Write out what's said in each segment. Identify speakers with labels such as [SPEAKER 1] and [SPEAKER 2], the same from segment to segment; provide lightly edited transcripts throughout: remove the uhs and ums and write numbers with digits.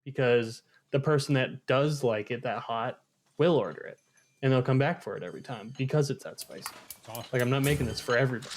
[SPEAKER 1] because the person that does like it that hot will order it, and they'll come back for it every time because it's that spicy.
[SPEAKER 2] It's awesome.
[SPEAKER 1] Like, I'm not making this for everybody.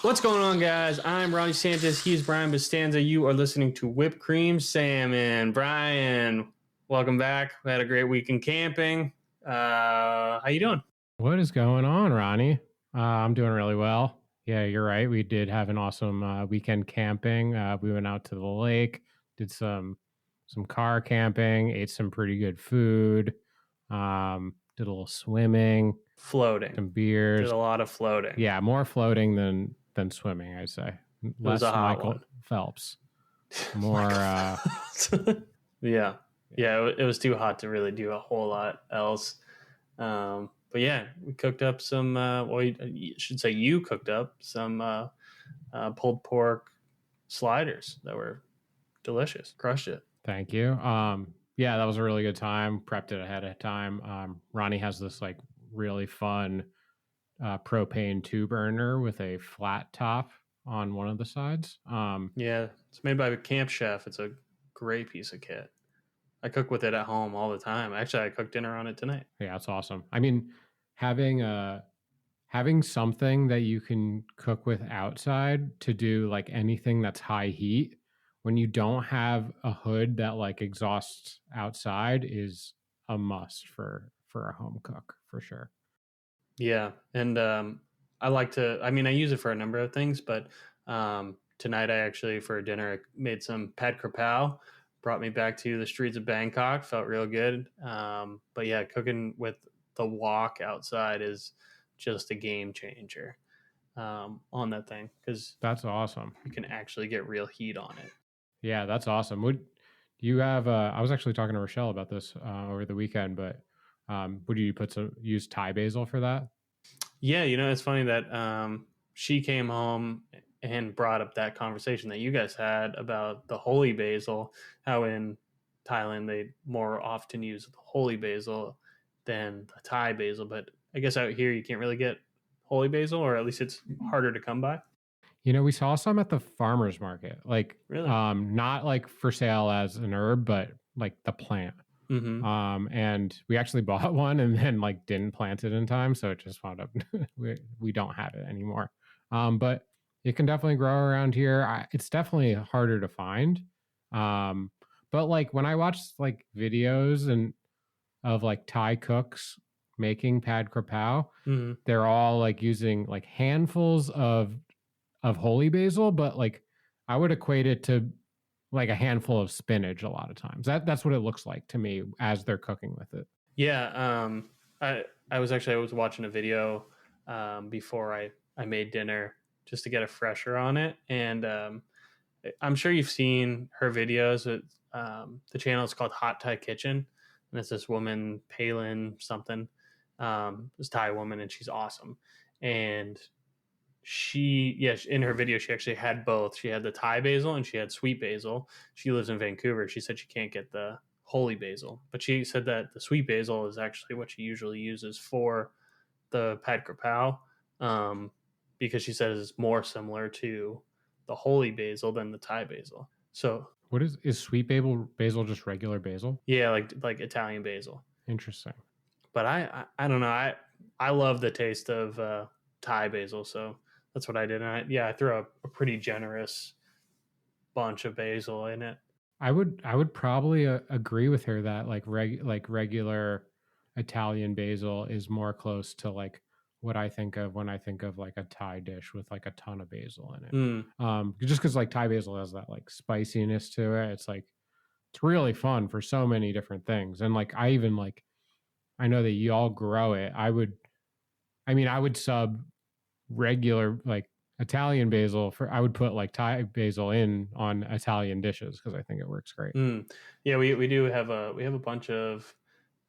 [SPEAKER 1] What's going on, guys? I'm Ronnie Santos. He's Brian Bastanza. You are listening to Whipped Cream Salmon. Brian, welcome back. We had a great weekend camping. How you doing?
[SPEAKER 2] What is going on, Ronnie? I'm doing really well. Yeah, you're right. We did have an awesome weekend camping. We went out to the lake, did some car camping, ate some pretty good food, did a little swimming,
[SPEAKER 1] Floating.
[SPEAKER 2] some beers.
[SPEAKER 1] Did a lot of floating.
[SPEAKER 2] Yeah, more floating than swimming, I'd say.
[SPEAKER 1] Was a hot
[SPEAKER 2] Michael
[SPEAKER 1] one.
[SPEAKER 2] Phelps. More
[SPEAKER 1] Yeah. It was too hot to really do a whole lot else. But yeah, we cooked up some, I should say you cooked up some pulled pork sliders that were delicious. Crushed it.
[SPEAKER 2] Thank you. Yeah, that was a really good time. Prepped it ahead of time. Ronnie has this like really fun propane 2 burner with a flat top on one of the sides.
[SPEAKER 1] Yeah, it's made by a Camp Chef. It's a great piece of kit. I cook with it at home all the time. Actually, I cooked dinner on it tonight.
[SPEAKER 2] Yeah, it's awesome. I mean, having something that you can cook with outside to do like anything that's high heat when you don't have a hood that like exhausts outside is a must for a home cook for sure.
[SPEAKER 1] Yeah, and I use it for a number of things, but tonight I actually, for dinner, I made some pad krapow. Brought me back to the streets of Bangkok. Felt real good. But yeah, cooking with the wok outside is just a game changer on that thing, because
[SPEAKER 2] That's awesome.
[SPEAKER 1] you can actually get real heat on it.
[SPEAKER 2] Yeah, that's awesome. Would you have? I was actually talking to Rochelle about this over the weekend, but would you use Thai basil for that?
[SPEAKER 1] Yeah, it's funny that she came home and brought up that conversation that you guys had about the holy basil, how in Thailand they more often use the holy basil than the Thai basil. But I guess out here you can't really get holy basil, or at least it's harder to come by.
[SPEAKER 2] We saw some at the farmer's market, like
[SPEAKER 1] Really?
[SPEAKER 2] not like for sale as an herb, but like the plant.
[SPEAKER 1] Mm-hmm.
[SPEAKER 2] And we actually bought one and then like didn't plant it in time, so it just wound up we don't have it anymore. But it can definitely grow around here. It's definitely harder to find. But like when I watch like videos of like Thai cooks making pad krapow,
[SPEAKER 1] Mm-hmm.
[SPEAKER 2] they're all like using like handfuls of holy basil, but like I would equate it to like a handful of spinach a lot of times. That's what it looks like to me as they're cooking with it.
[SPEAKER 1] Yeah. I was watching a video before I made dinner just to get a fresher on it. And I'm sure you've seen her videos. The channel is called Hot Thai Kitchen. And it's this woman, Palin something, this Thai woman, and she's awesome. And in her video, she actually had both. She had the Thai basil and she had sweet basil. She lives in Vancouver. She said she can't get the holy basil, but she said that the sweet basil is actually what she usually uses for the pad krapow, because she says it's more similar to the holy basil than the Thai basil. So
[SPEAKER 2] what is sweet basil just regular basil?
[SPEAKER 1] Yeah, like Italian basil.
[SPEAKER 2] Interesting.
[SPEAKER 1] But I don't know. I love the taste of Thai basil, so that's what I did. And I threw a pretty generous bunch of basil in it.
[SPEAKER 2] I would probably agree with her that like regular Italian basil is more close to like what I think of when I think of like a Thai dish with like a ton of basil in it. Just because like Thai basil has that like spiciness to it. It's really fun for so many different things. And like I know that you all grow it. I would sub regular like Italian basil I would put like Thai basil in on Italian dishes because I think it works great.
[SPEAKER 1] Yeah, we do have a bunch of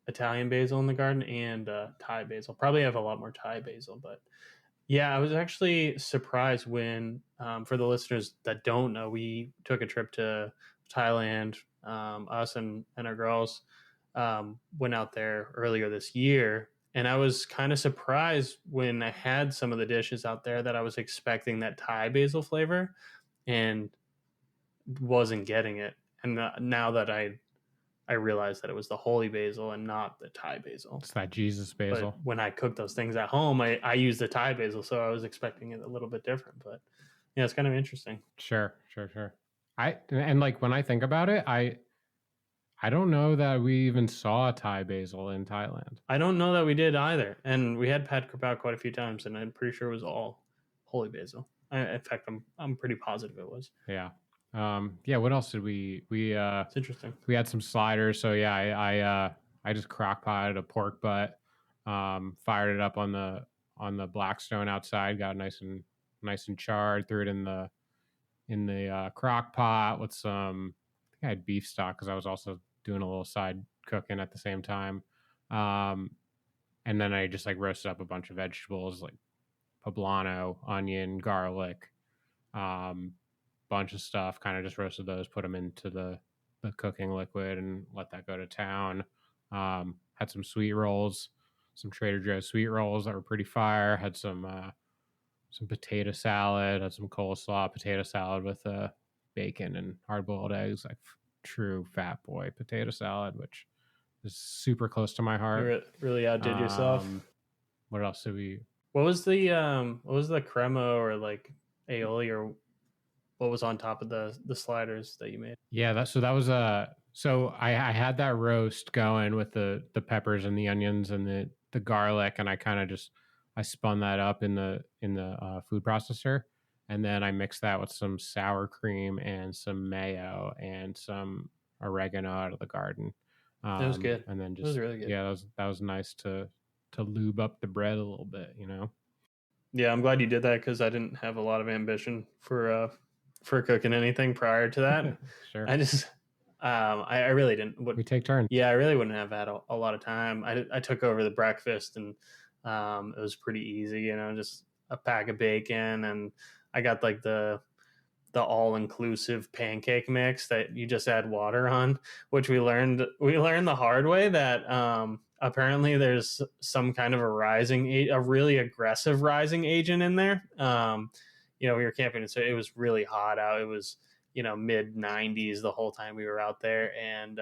[SPEAKER 1] Italian basil in the garden and Thai basil. Probably have a lot more Thai basil, but Yeah, I was actually surprised when, for the listeners that don't know, we took a trip to Thailand. Us and our girls went out there earlier this year. And I was kind of surprised when I had some of the dishes out there that I was expecting that Thai basil flavor and wasn't getting it. And now that I realized that it was the holy basil and not the Thai basil.
[SPEAKER 2] It's that Jesus
[SPEAKER 1] But
[SPEAKER 2] basil.
[SPEAKER 1] when I cook those things at home, I use the Thai basil, so I was expecting it a little bit different. But yeah, it's kind of interesting.
[SPEAKER 2] Sure. And like when I think about it, I don't know that we even saw Thai basil in Thailand.
[SPEAKER 1] I don't know that we did either, and we had pad krapao quite a few times, and I'm pretty sure it was all holy basil. In fact, I'm pretty positive it was.
[SPEAKER 2] Yeah. Yeah. What else did
[SPEAKER 1] It's interesting.
[SPEAKER 2] we had some sliders. So yeah, I just crock potted a pork butt, fired it up on the Blackstone outside, got nice and charred, threw it in the crock pot with some, I think I had beef stock because I was also doing a little side cooking at the same time. And then I just like roasted up a bunch of vegetables like poblano, onion, garlic, bunch of stuff, kind of just roasted those, put them into the cooking liquid and let that go to town. Had some sweet rolls, some Trader Joe's sweet rolls that were pretty fire. Had some potato salad, had some coleslaw, potato salad with bacon and hard-boiled eggs, like true fat boy potato salad, which is super close to my heart.
[SPEAKER 1] You really outdid yourself.
[SPEAKER 2] What else did we?
[SPEAKER 1] What was the crema or like aioli or what was on top of the sliders that you made?
[SPEAKER 2] Yeah, that was so I had that roast going with the peppers and the onions and the garlic, and I kind of just I spun that up in the food processor, and then I mixed that with some sour cream and some mayo and some oregano out of the garden.
[SPEAKER 1] That was good.
[SPEAKER 2] And then just
[SPEAKER 1] it was really good.
[SPEAKER 2] Yeah, that was nice to lube up the bread a little bit, you know.
[SPEAKER 1] Yeah, I'm glad you did that because I didn't have a lot of ambition for cooking anything prior to that.
[SPEAKER 2] Sure.
[SPEAKER 1] I just I really didn't.
[SPEAKER 2] We take turns.
[SPEAKER 1] Yeah, I really wouldn't have had a lot of time. I took over the breakfast and it was pretty easy, you know, just a pack of bacon, and I got like the all-inclusive pancake mix that you just add water on, which we learned the hard way that apparently there's some kind of a really aggressive rising agent in there. You know, we were camping, so it was really hot out. It was, you know, mid 90s the whole time we were out there, and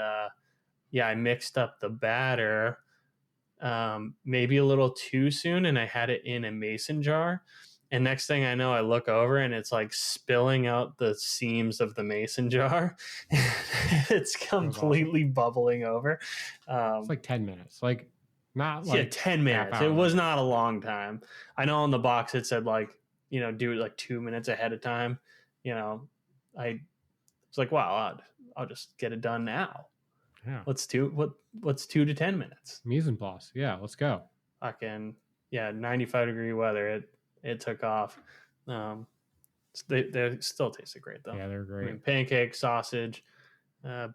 [SPEAKER 1] yeah, I mixed up the batter maybe a little too soon, and I had it in a mason jar. And next thing I know, I look over and it's like spilling out the seams of the mason jar. It's completely bubbling over.
[SPEAKER 2] It's like 10 minutes. Like, not like
[SPEAKER 1] 10 minutes. It was not a long time. I know on the box it said like, you know, do it like 2 minutes ahead of time. You know, I was like, wow, I'll just get it done now.
[SPEAKER 2] Yeah.
[SPEAKER 1] What's 2 to 10 minutes?
[SPEAKER 2] Mise en place. Yeah, let's go.
[SPEAKER 1] Fucking 95-degree weather. It took off. They still tasted great though.
[SPEAKER 2] Yeah, they're great.
[SPEAKER 1] I mean, pancake, sausage,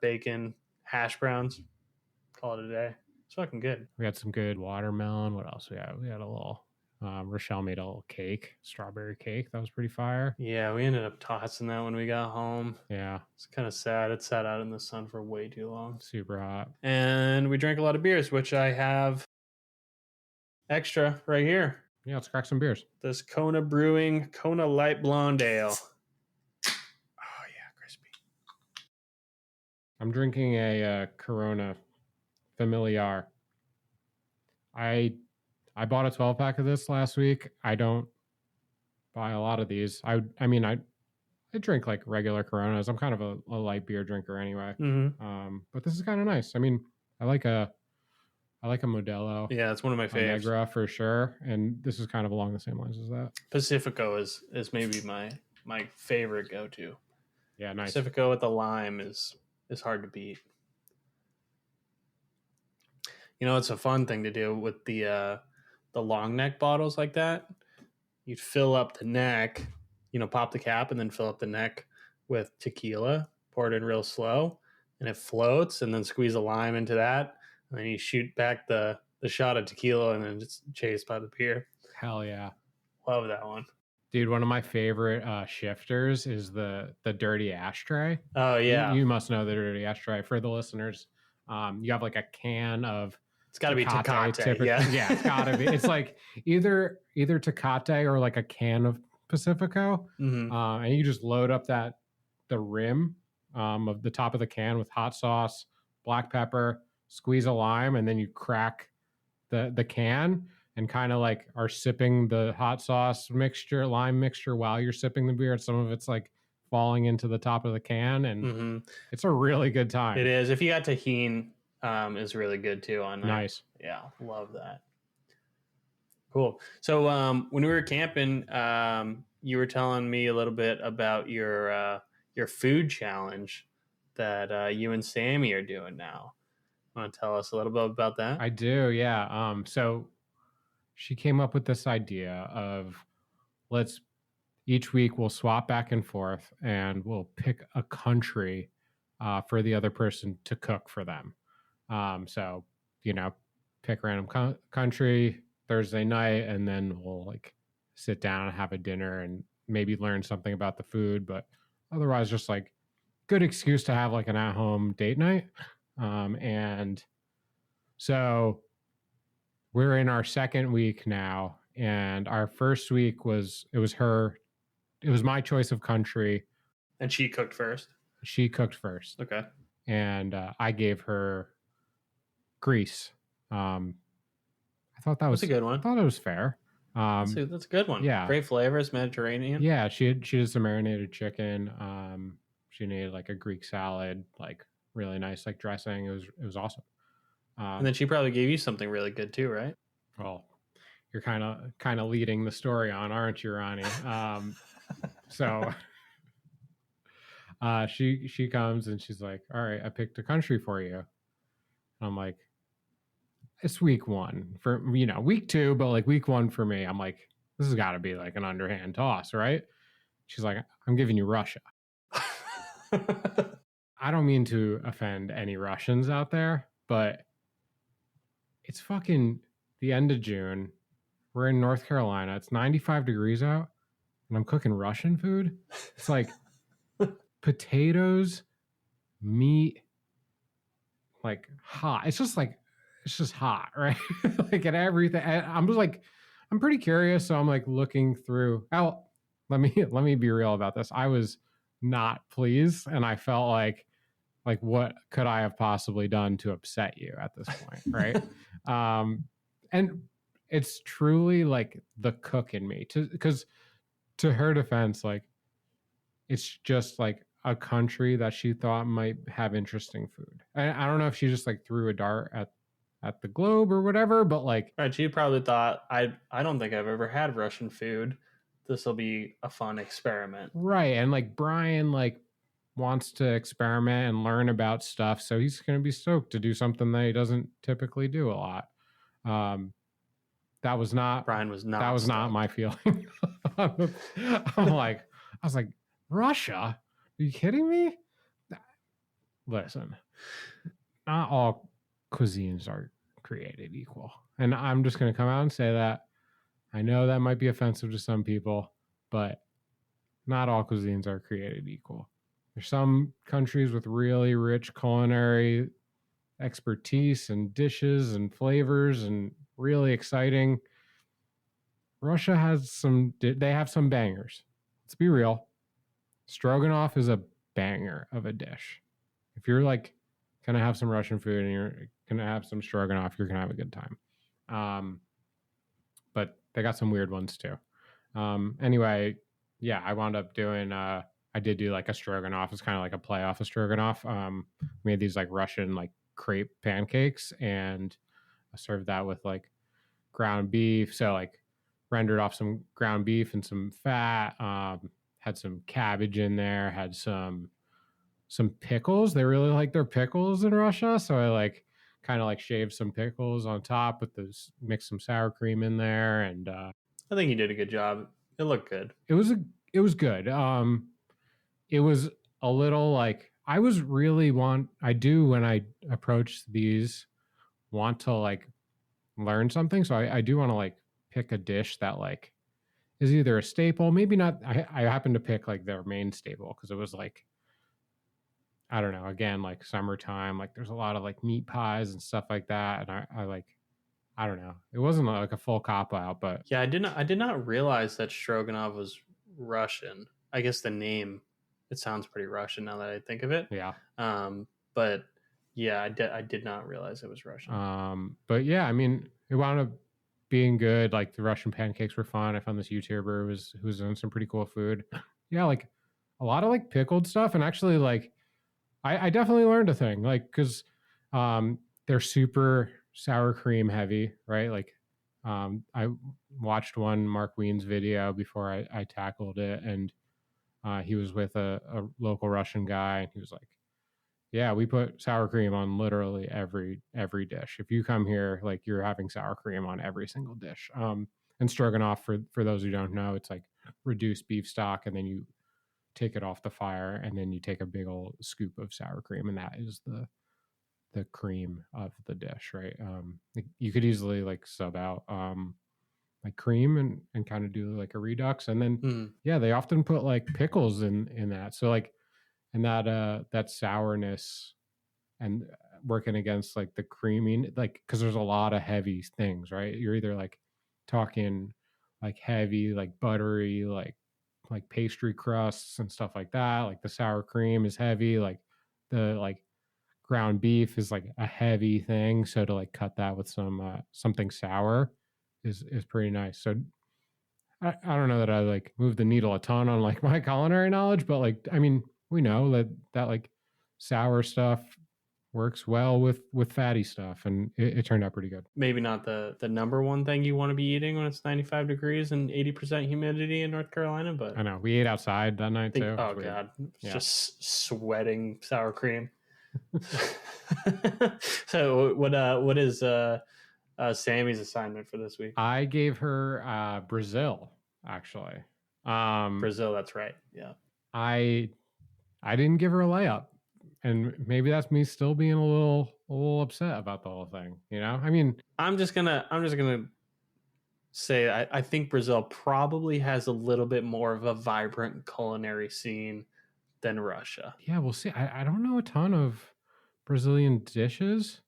[SPEAKER 1] bacon, hash browns. Call it a day. It's fucking good.
[SPEAKER 2] We had some good watermelon. What else we had? We had a little. Rochelle made a little cake, strawberry cake. That was pretty fire.
[SPEAKER 1] Yeah, we ended up tossing that when we got home.
[SPEAKER 2] Yeah,
[SPEAKER 1] it's kind of sad. It sat out in the sun for way too long.
[SPEAKER 2] Super hot.
[SPEAKER 1] And we drank a lot of beers, which I have extra right here.
[SPEAKER 2] Yeah, let's crack some beers.
[SPEAKER 1] This Kona Brewing Kona Light Blonde Ale. Oh yeah, crispy.
[SPEAKER 2] I'm drinking a Corona Familiar. I bought a 12-pack of this last week. I don't buy a lot of these. I drink like regular Coronas. I'm kind of a light beer drinker anyway.
[SPEAKER 1] Mm-hmm.
[SPEAKER 2] But this is kind of nice. I mean, I like a Modelo.
[SPEAKER 1] Yeah, it's one of my favorites.
[SPEAKER 2] Negra for sure. And this is kind of along the same lines as that.
[SPEAKER 1] Pacifico is maybe my favorite go-to.
[SPEAKER 2] Yeah, nice.
[SPEAKER 1] Pacifico with the lime is hard to beat. You know, it's a fun thing to do with the long neck bottles like that. You'd fill up the neck, you know, pop the cap and then fill up the neck with tequila, pour it in real slow, and it floats, and then squeeze a lime into that. And then you shoot back the shot of tequila and then it's chased by the beer.
[SPEAKER 2] Hell yeah.
[SPEAKER 1] Love that one.
[SPEAKER 2] Dude, one of my favorite shifters is the dirty ashtray.
[SPEAKER 1] Oh yeah,
[SPEAKER 2] You must know the dirty ashtray. For the listeners, you have like a can of
[SPEAKER 1] it's got to be Tecate.
[SPEAKER 2] Yeah,
[SPEAKER 1] Yeah,
[SPEAKER 2] it's gotta be. It's like either Tecate or like a can of Pacifico, and you just load up the rim of the top of the can with hot sauce, black pepper, squeeze a lime, and then you crack the can and kind of like are sipping the hot sauce mixture, lime mixture while you're sipping the beer. And some of it's like falling into the top of the can, and it's a really good time.
[SPEAKER 1] It is. If you got tahini, is really good too on there.
[SPEAKER 2] Nice.
[SPEAKER 1] Yeah, love that. Cool. So when we were camping, you were telling me a little bit about your food challenge that you and Sammy are doing now. Want to tell us a little bit about that?
[SPEAKER 2] I do, yeah. So she came up with this idea of each week we'll swap back and forth and we'll pick a country for the other person to cook for them. So, pick random country Thursday night, and then we'll like sit down and have a dinner and maybe learn something about the food, but otherwise just like good excuse to have like an at-home date night. And so we're in our second week now, and our first week was my choice of country.
[SPEAKER 1] And she cooked first?
[SPEAKER 2] She cooked first.
[SPEAKER 1] Okay.
[SPEAKER 2] And I gave her Greece. I thought that was
[SPEAKER 1] a good one.
[SPEAKER 2] I thought it was fair.
[SPEAKER 1] That's a good one.
[SPEAKER 2] Yeah.
[SPEAKER 1] Great flavors, Mediterranean.
[SPEAKER 2] Yeah, she did some marinated chicken. She made like a Greek salad, like really nice, like dressing. It was awesome.
[SPEAKER 1] And then she probably gave you something really good too, right?
[SPEAKER 2] Well, you're kind of leading the story on, aren't you, Ronnie? So she comes and she's like, "All right, I picked a country for you." And I'm like, "It's week one for week two, but like week one for me." I'm like, "This has got to be like an underhand toss, right?" She's like, "I'm giving you Russia." I don't mean to offend any Russians out there, but it's fucking the end of June. We're in North Carolina. It's 95 degrees out, and I'm cooking Russian food. It's like potatoes, meat, like hot. It's just hot, right? Like at everything. I'm just like, I'm pretty curious, so I'm like looking through. Oh, let me be real about this. I was not pleased, and I felt like what could I have possibly done to upset you at this point, right? And it's truly like the cook in me, because to her defense, like it's just like a country that she thought might have interesting food. I don't know if she just like threw a dart at the globe or whatever, but like,
[SPEAKER 1] right, she probably thought, I don't think I've ever had Russian food. This will be a fun experiment.
[SPEAKER 2] Right. And like Brian like wants to experiment and learn about stuff, so he's going to be stoked to do something that he doesn't typically do a lot. That was not my feeling. I was like, Russia? Are you kidding me? Listen, not all cuisines are created equal. And I'm just going to come out and say that. I know that might be offensive to some people, but not all cuisines are created equal. There's some countries with really rich culinary expertise and dishes and flavors and really exciting. Russia has they have some bangers. Let's be real. Stroganoff is a banger of a dish. If you're like going to have some Russian food and you're going to have some stroganoff, you're going to have a good time. But they got some weird ones too. Anyway, yeah, I wound up doing, I did do like a stroganoff. It's kind of like a play off of stroganoff. Made these like Russian like crepe pancakes, and I served that with like ground beef. So like rendered off some ground beef and some fat, had some cabbage in there, had some pickles. They really like their pickles in Russia. So I like kind of like shaved some pickles on top with this, mixed some sour cream in there. And
[SPEAKER 1] I think you did a good job. It looked good.
[SPEAKER 2] It was good. It was a little like, I do when I approach these, want to like learn something. So I do want to like pick a dish that like is either a staple, maybe not. I happened to pick like their main staple because it was like, I don't know, again, like summertime, like there's a lot of like meat pies and stuff like that. And I like, I don't know. It wasn't like a full cop out, but
[SPEAKER 1] Yeah, I did not realize that stroganoff was Russian. I guess the name, it sounds pretty Russian now that I think of it.
[SPEAKER 2] yeah.
[SPEAKER 1] But yeah, I did not realize it was Russian.
[SPEAKER 2] But yeah, I mean, it wound up being good. Like the Russian pancakes were fun. I found this YouTuber who was doing some pretty cool food. Yeah, like a lot of like pickled stuff, and actually like I definitely learned a thing, like because they're super sour cream heavy, right? Like I watched one Mark Wien's video before I tackled it, and he was with a local Russian guy, and he was like, yeah, we put sour cream on literally every dish. If you come here, like you're having sour cream on every single dish. And stroganoff, for those who don't know, it's like reduced beef stock, and then you take it off the fire, and then you take a big old scoop of sour cream, and that is the cream of the dish, right? You could easily like sub out like cream and kind of do like a redux, and then yeah, they often put like pickles in that. So like, and that sourness and working against like the creamy, like because there's a lot of heavy things, right? You're either like talking like heavy, like buttery, like pastry crusts and stuff like that. Like the sour cream is heavy, like the like ground beef is like a heavy thing. So to like cut that with some something sour is pretty nice. So I don't know that I like move the needle a ton on like my culinary knowledge, but like I mean we know that like sour stuff works well with fatty stuff, and it turned out pretty good.
[SPEAKER 1] Maybe not the number one thing you want to be eating when it's 95 degrees and 80% humidity in North Carolina, but
[SPEAKER 2] I know we ate outside that night
[SPEAKER 1] think,
[SPEAKER 2] too.
[SPEAKER 1] oh
[SPEAKER 2] It's weird.
[SPEAKER 1] god, it's
[SPEAKER 2] Yeah.
[SPEAKER 1] just sweating sour cream. So what is Sammy's assignment for this week?
[SPEAKER 2] I gave her Brazil actually.
[SPEAKER 1] Brazil, that's right. Yeah.
[SPEAKER 2] I didn't give her a layup, and maybe that's me still being a little upset about the whole thing. You know, I mean,
[SPEAKER 1] I'm just gonna say I think Brazil probably has a little bit more of a vibrant culinary scene than Russia.
[SPEAKER 2] yeah, we'll see. I don't know a ton of Brazilian dishes.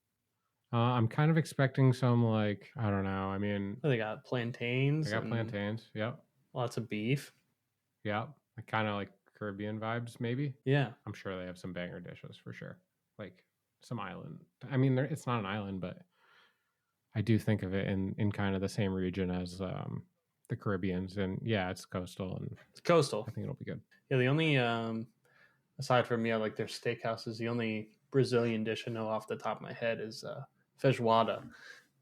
[SPEAKER 2] I'm kind of expecting some like I don't know. I mean,
[SPEAKER 1] They got
[SPEAKER 2] they
[SPEAKER 1] plantains
[SPEAKER 2] got
[SPEAKER 1] and
[SPEAKER 2] plantains. Yep.
[SPEAKER 1] lots of beef.
[SPEAKER 2] Yep. Kind of like Caribbean vibes, maybe.
[SPEAKER 1] Yeah.
[SPEAKER 2] I'm sure they have some banger dishes for sure. Like some island. I mean, it's not an island, but I do think of it in kind of the same region as the Caribbeans, and yeah, it's coastal, and
[SPEAKER 1] It's coastal.
[SPEAKER 2] I think it'll be good.
[SPEAKER 1] Yeah, the only aside from like their steakhouses, the only Brazilian dish I know off the top of my head is feijoada,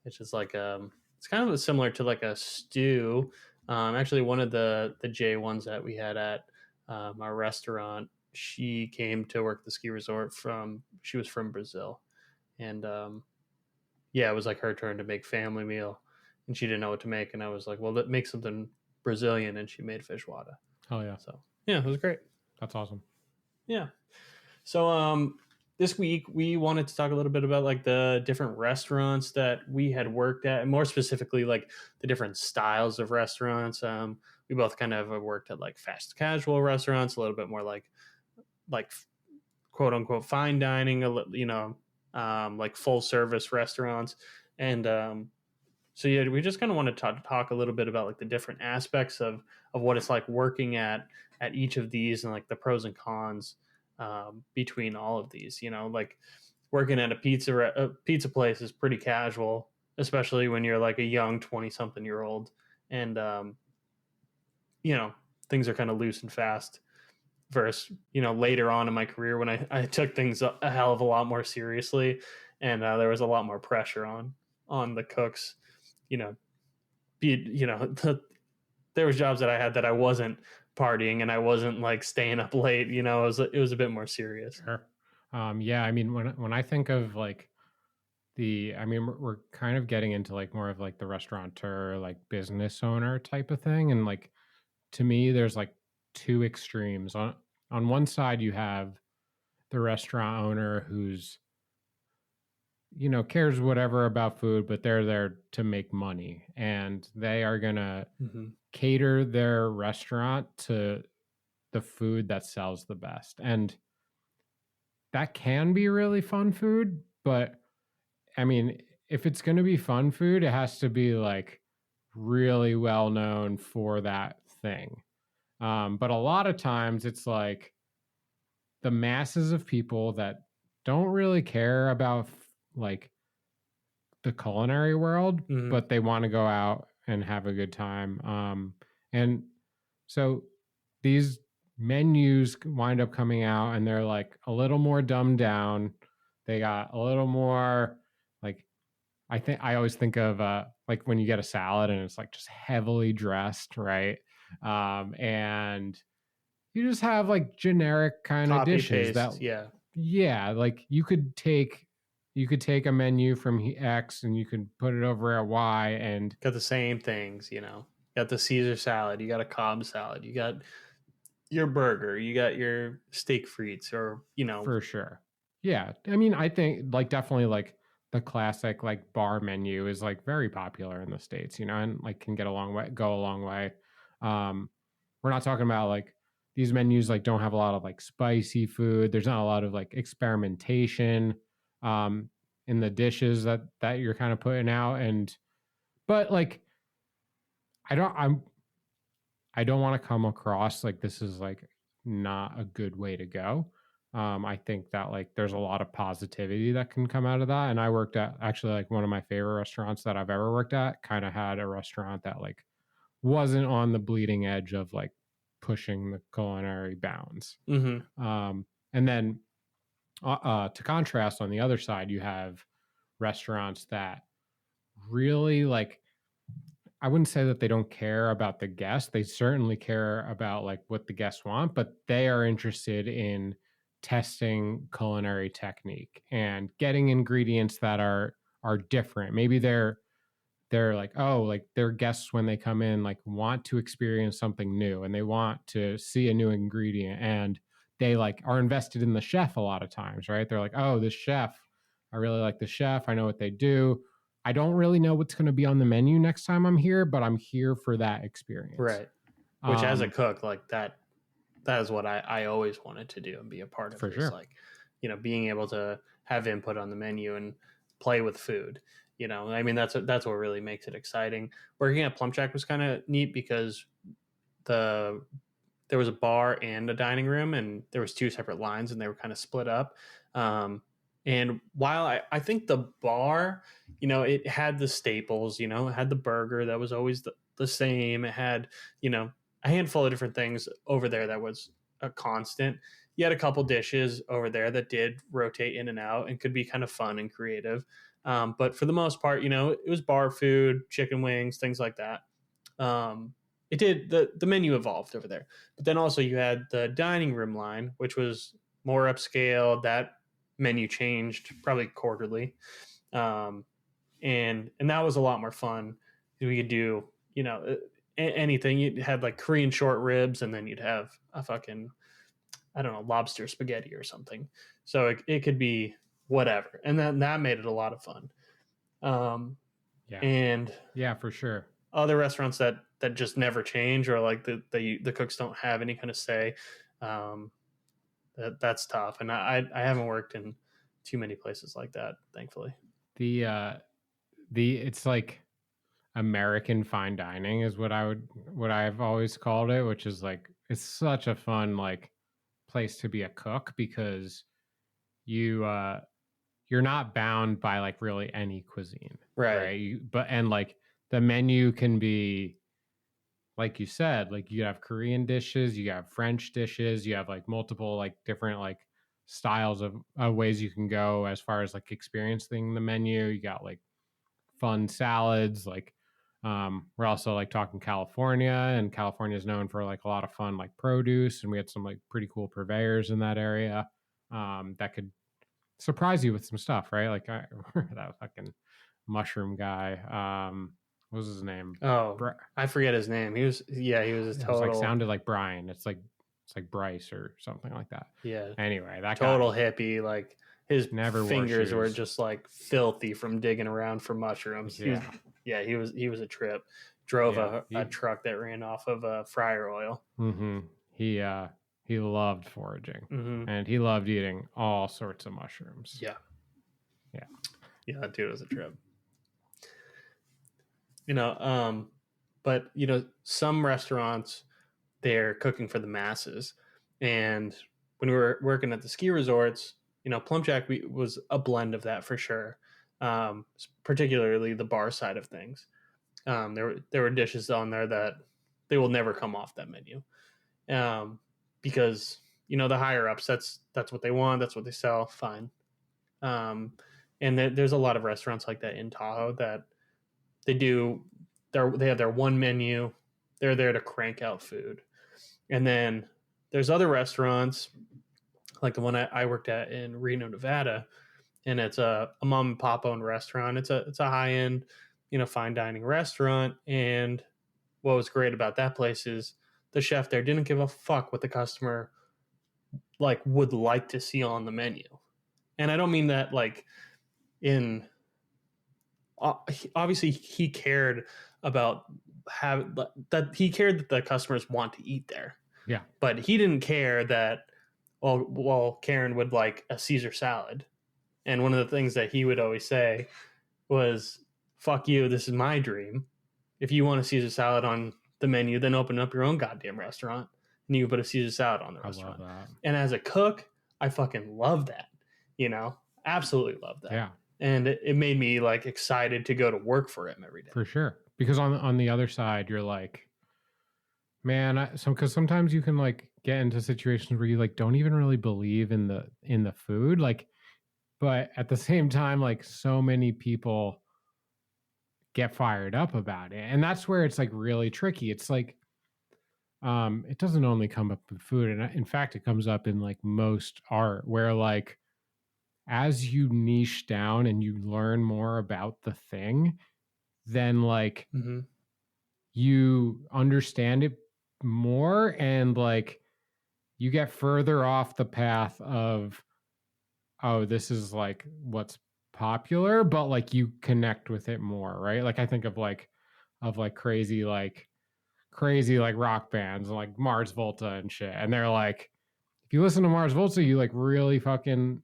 [SPEAKER 1] which is like it's kind of similar to like a stew. Actually, one of the J ones that we had at our restaurant, she came to work the ski resort she was from Brazil, and yeah, it was like her turn to make family meal, and she didn't know what to make, and I was like, well, make something Brazilian, and she made feijoada.
[SPEAKER 2] Oh yeah,
[SPEAKER 1] So yeah, it was great.
[SPEAKER 2] that's awesome.
[SPEAKER 1] Yeah. So this week we wanted to talk a little bit about like the different restaurants that we had worked at, and more specifically like the different styles of restaurants. We both kind of worked at like fast casual restaurants, a little bit more like quote unquote fine dining, like full service restaurants, and so yeah, we just kind of want to talk a little bit about like the different aspects of what it's like working at each of these, and like the pros and cons between all of these. You know, like working at a pizza place is pretty casual, especially when you're like a young 20-something-year-old, and things are kind of loose and fast. Versus later on in my career when I took things a hell of a lot more seriously, and there was a lot more pressure on the cooks. There was jobs that I had that I wasn't partying and I wasn't like staying up late. It was a bit more serious.
[SPEAKER 2] Sure. Yeah, I mean, when I think of like I mean, we're kind of getting into like more of like the restaurateur, like business owner type of thing, and like to me, there's like two extremes. On one side, you have the restaurant owner who's cares whatever about food, but they're there to make money, and they are gonna
[SPEAKER 1] Mm-hmm.
[SPEAKER 2] cater their restaurant to the food that sells the best. And that can be really fun food, but I mean, if it's going to be fun food, it has to be like really well known for that thing. But a lot of times it's like the masses of people that don't really care about like the culinary world,
[SPEAKER 1] Mhm.
[SPEAKER 2] but they want to go out and have a good time. And so these menus wind up coming out and they're like a little more dumbed down. They got a little more like, I always think of like when you get a salad and it's like just heavily dressed, right? And you just have like generic kind of
[SPEAKER 1] Copy
[SPEAKER 2] dishes that,
[SPEAKER 1] paste, yeah.
[SPEAKER 2] yeah, like you could take a menu from X and you could put it over at Y, and
[SPEAKER 1] Got the same things, you know. Got the Caesar salad, you got a Cobb salad, you got your burger, you got your steak frites, or you know.
[SPEAKER 2] for sure. Yeah. I mean, I think like definitely like the classic like bar menu is like very popular in the States, you know, and like can go a long way. Um, we're not talking about like these menus like don't have a lot of like spicy food. There's not a lot of like experimentation um in the dishes that you're kind of putting out. And but like I don't I'm I don't want to come across like this is like not a good way to go. I think that like there's a lot of positivity that can come out of that. And I worked at actually like one of my favorite restaurants that I've ever worked at, kind of had a restaurant that like wasn't on the bleeding edge of like pushing the culinary bounds.
[SPEAKER 1] Mhm.
[SPEAKER 2] And then to contrast, on the other side, you have restaurants that really like, I wouldn't say that they don't care about the guest. They certainly care about like what the guests want, but they are interested in testing culinary technique and getting ingredients that are different. Maybe they're like, oh, like their guests when they come in like want to experience something new and they want to see a new ingredient, and they like are invested in the chef a lot of times, right? They're like, oh, this chef, I really like the chef, I know what they do. I don't really know what's going to be on the menu next time I'm here, but I'm here for that experience.
[SPEAKER 1] Right. Which as a
[SPEAKER 2] um
[SPEAKER 1] cook, like that is what I always wanted to do and be a part of,
[SPEAKER 2] for
[SPEAKER 1] is
[SPEAKER 2] sure.
[SPEAKER 1] like, you know, being able to have input on the menu and play with food. You know, I mean that's what really makes it exciting. Working at Plum Jack was kind of neat because the there was a bar and a dining room, and there was two separate lines, and they were kind of split up. Um, and while I think the bar, you know, it had the staples, you know, it had the burger that was always the same. It had, you know, a handful of different things over there that was a constant. You had a couple dishes over there that did rotate in and out and could be kind of fun and creative. But for the most part, you know, it was bar food, chicken wings, things like that. Um, it did the menu evolved over there, but then also you had the dining room line, which was more upscale. That menu changed probably quarterly, um, and that was a lot more fun. We could do, you know, anything. You had like Korean short ribs, and then you'd have a fucking, I don't know, lobster spaghetti or something. So it could be whatever, and then that made it a lot of fun. Um,
[SPEAKER 2] Yeah.
[SPEAKER 1] and
[SPEAKER 2] Yeah, for sure.
[SPEAKER 1] other restaurants that just never change, or like the cooks don't have any kind of say, um, that's tough. And I haven't worked in too many places like that, thankfully.
[SPEAKER 2] The it's like American fine dining is what I've always called it, which is like it's such a fun like place to be a cook because you you're not bound by like really any cuisine,
[SPEAKER 1] Right.
[SPEAKER 2] right? But and like the menu can be like you said, like you have Korean dishes, you have French dishes, you have like multiple like different like styles of ways you can go as far as like experiencing the menu. You got like fun salads, like we're also like talking California, and California is known for like a lot of fun like produce, and we had some like pretty cool purveyors in that area that could surprise you with some stuff, right? Like that fucking mushroom guy. What was his name?
[SPEAKER 1] Oh, I forget his name. He was, yeah, he was a
[SPEAKER 2] It was like
[SPEAKER 1] total,
[SPEAKER 2] sounded like Brian. It's like Bryce or something like that.
[SPEAKER 1] yeah,
[SPEAKER 2] Anyway, that
[SPEAKER 1] total
[SPEAKER 2] guy
[SPEAKER 1] hippie. Like his
[SPEAKER 2] never wore
[SPEAKER 1] fingers were
[SPEAKER 2] shoes.
[SPEAKER 1] just like filthy from digging around for mushrooms. He was,
[SPEAKER 2] Yeah.
[SPEAKER 1] yeah, he was a trip. drove
[SPEAKER 2] Yeah,
[SPEAKER 1] a truck that ran off of fryer oil.
[SPEAKER 2] Mm-hmm. He loved foraging,
[SPEAKER 1] Mm-hmm.
[SPEAKER 2] and he loved eating all sorts of mushrooms.
[SPEAKER 1] Yeah.
[SPEAKER 2] Yeah.
[SPEAKER 1] Yeah, that dude was a trip. But some restaurants, they're cooking for the masses. And when we were working at the ski resorts, Plum Jack was a blend of that for sure. Particularly the bar side of things. There were dishes on there that they will never come off that menu, because the higher ups, that's what they want, that's what they sell. Fine. And there's a lot of restaurants like that in Tahoe that they have their one menu. They're there to crank out food. And then there's other restaurants like the one I worked at in Reno, Nevada, and it's a mom and pop owned restaurant. It's a high end, fine dining restaurant. And what was great about that place is the chef there didn't give a fuck what the customer would like to see on the menu. And I don't mean that in obviously he cared about he cared that the customers want to eat there.
[SPEAKER 2] Yeah.
[SPEAKER 1] But he didn't care that Karen would like a Caesar salad. And one of the things that he would always say was, fuck you, this is my dream. If you want a Caesar salad on the menu, then open up your own goddamn restaurant and you can put a Caesar salad on the restaurant.
[SPEAKER 2] I love that.
[SPEAKER 1] And as a cook, I fucking love that. Absolutely love that.
[SPEAKER 2] Yeah.
[SPEAKER 1] And it made me excited to go to work for him every day.
[SPEAKER 2] For sure. Because on the other side, you're like, man, because sometimes you can get into situations where you don't even really believe in the food, but at the same time, so many people get fired up about it, and that's where it's really tricky. It's it doesn't only come up with food, and in fact, it comes up in most art, where as you niche down and you learn more about the thing, then
[SPEAKER 1] Mm-hmm.
[SPEAKER 2] you understand it more, and you get further off the path of, oh, this is what's popular, but you connect with it more, right? I think of crazy rock bands like Mars Volta and shit, and they're if you listen to Mars Volta, you really fucking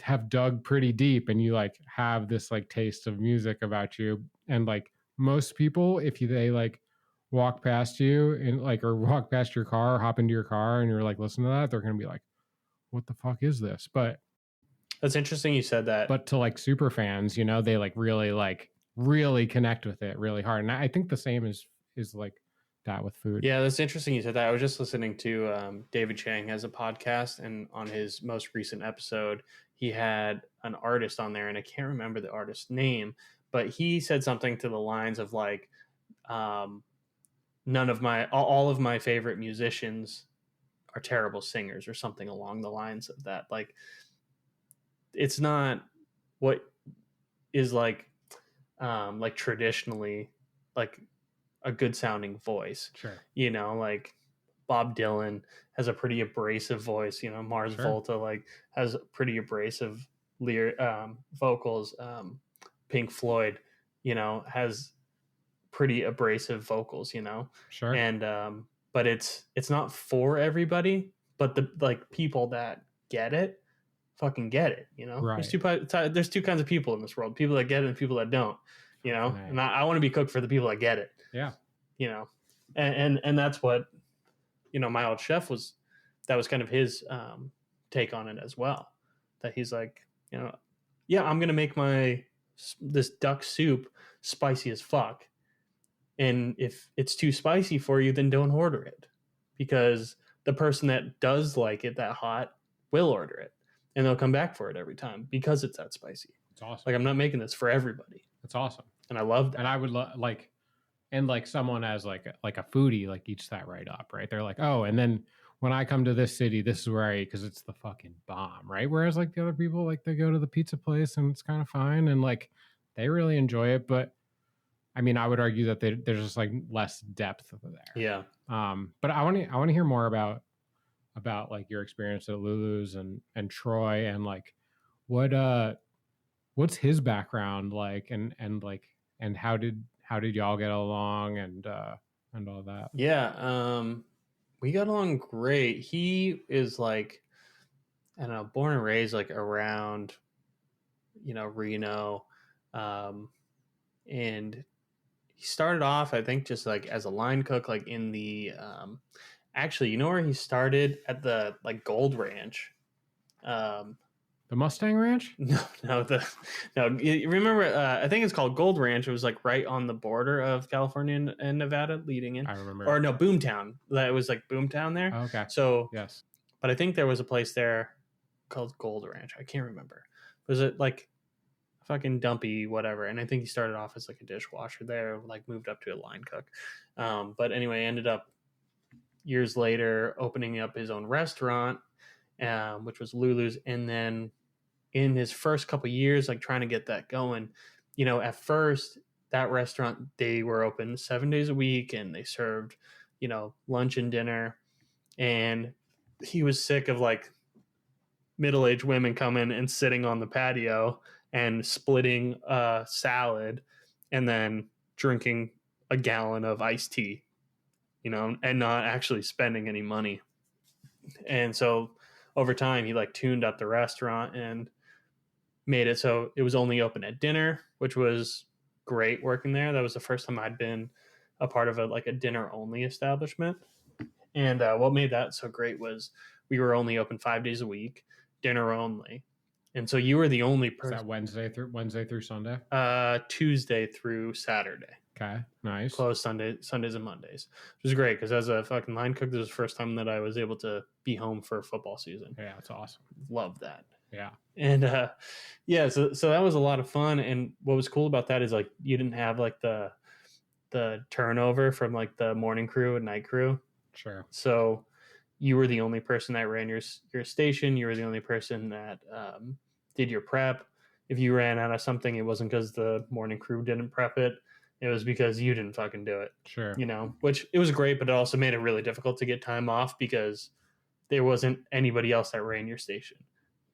[SPEAKER 2] have dug pretty deep, and you have this taste of music about you. And most people, if they walk past you and or walk past your car, hop into your car, and you're listen to that, they're gonna be what the fuck is this? But
[SPEAKER 1] that's interesting you said that.
[SPEAKER 2] But to super fans, they really connect with it really hard. And I think the same is that with food.
[SPEAKER 1] Yeah, that's interesting you said that. I was just listening to David Chang has a podcast, and on his most recent episode, he had an artist on there, and I can't remember the artist's name, but he said something to the lines of all of my favorite musicians are terrible singers, or something along the lines of that. It's not what is traditionally a good sounding voice.
[SPEAKER 2] Sure.
[SPEAKER 1] Bob Dylan has a pretty abrasive voice. Mars
[SPEAKER 2] Sure.
[SPEAKER 1] Volta has pretty abrasive vocals. Pink Floyd, has pretty abrasive vocals.
[SPEAKER 2] Sure.
[SPEAKER 1] And but it's not for everybody. But the people that get it fucking get it.
[SPEAKER 2] Right.
[SPEAKER 1] There's two kinds of people in this world: people that get it and people that don't. Right. And I want to be cooked for the people that get it.
[SPEAKER 2] Yeah.
[SPEAKER 1] And that's what my old chef was. That was kind of his take on it as well. That he's yeah, I'm gonna make this duck soup spicy as fuck, and if it's too spicy for you, then don't order it, because the person that does like it that hot will order it, and they'll come back for it every time because it's that spicy.
[SPEAKER 2] It's awesome.
[SPEAKER 1] I'm not making this for everybody.
[SPEAKER 2] It's awesome,
[SPEAKER 1] and I love that.
[SPEAKER 2] And I would and someone as a foodie eats that right up, right? They're oh, and then when I come to this city, this is where I eat because it's the fucking bomb, right? Whereas the other people, they go to the pizza place and it's kind of fine, and they really enjoy it. But I mean, I would argue that there's just less depth there.
[SPEAKER 1] Yeah.
[SPEAKER 2] But I want to hear more about your experience at Lulu's and Troy, and what's his background and how did how did y'all get along and all that?
[SPEAKER 1] Yeah, we got along great. He is like, I don't know, born and raised like around, Reno, um, and he started off, I think, just like as a line cook, like in the actually, you know where he started at the like Gold Ranch. Um,
[SPEAKER 2] The Mustang Ranch?
[SPEAKER 1] no. You remember? I think it's called Gold Ranch. It was like right on the border of California and Nevada, leading in.
[SPEAKER 2] I remember.
[SPEAKER 1] Or no, Boomtown. That was like Boomtown there.
[SPEAKER 2] Okay.
[SPEAKER 1] So
[SPEAKER 2] yes,
[SPEAKER 1] but I think there was a place there called Gold Ranch. I can't remember. Was it like fucking dumpy whatever? And I think he started off as like a dishwasher there, like moved up to a line cook. But anyway, ended up years later opening up his own restaurant, which was Lulu's, and then in his first couple years, like trying to get that going, at first that restaurant, they were open 7 days a week and they served, lunch and dinner. And he was sick of like middle-aged women coming and sitting on the patio and splitting a salad and then drinking a gallon of iced tea, and not actually spending any money. And so over time, he like tuned up the restaurant and made it so it was only open at dinner, which was great working there. That was the first time I'd been a part of a dinner only establishment. And what made that so great was we were only open 5 days a week, dinner only. And so you were the only person.
[SPEAKER 2] Is that Wednesday through Sunday?
[SPEAKER 1] Tuesday through Saturday.
[SPEAKER 2] Okay, nice.
[SPEAKER 1] Closed Sundays and Mondays, which was great because as a fucking line cook, this was the first time that I was able to be home for football season.
[SPEAKER 2] Yeah, it's awesome.
[SPEAKER 1] Love that.
[SPEAKER 2] Yeah.
[SPEAKER 1] And so that was a lot of fun. And what was cool about that is like you didn't have like the turnover from like the morning crew and night crew.
[SPEAKER 2] Sure.
[SPEAKER 1] So you were the only person that ran your station. You were the only person that did your prep. If you ran out of something, it wasn't because the morning crew didn't prep it. It was because you didn't fucking do it.
[SPEAKER 2] Sure.
[SPEAKER 1] Which it was great, but it also made it really difficult to get time off because there wasn't anybody else that ran your station.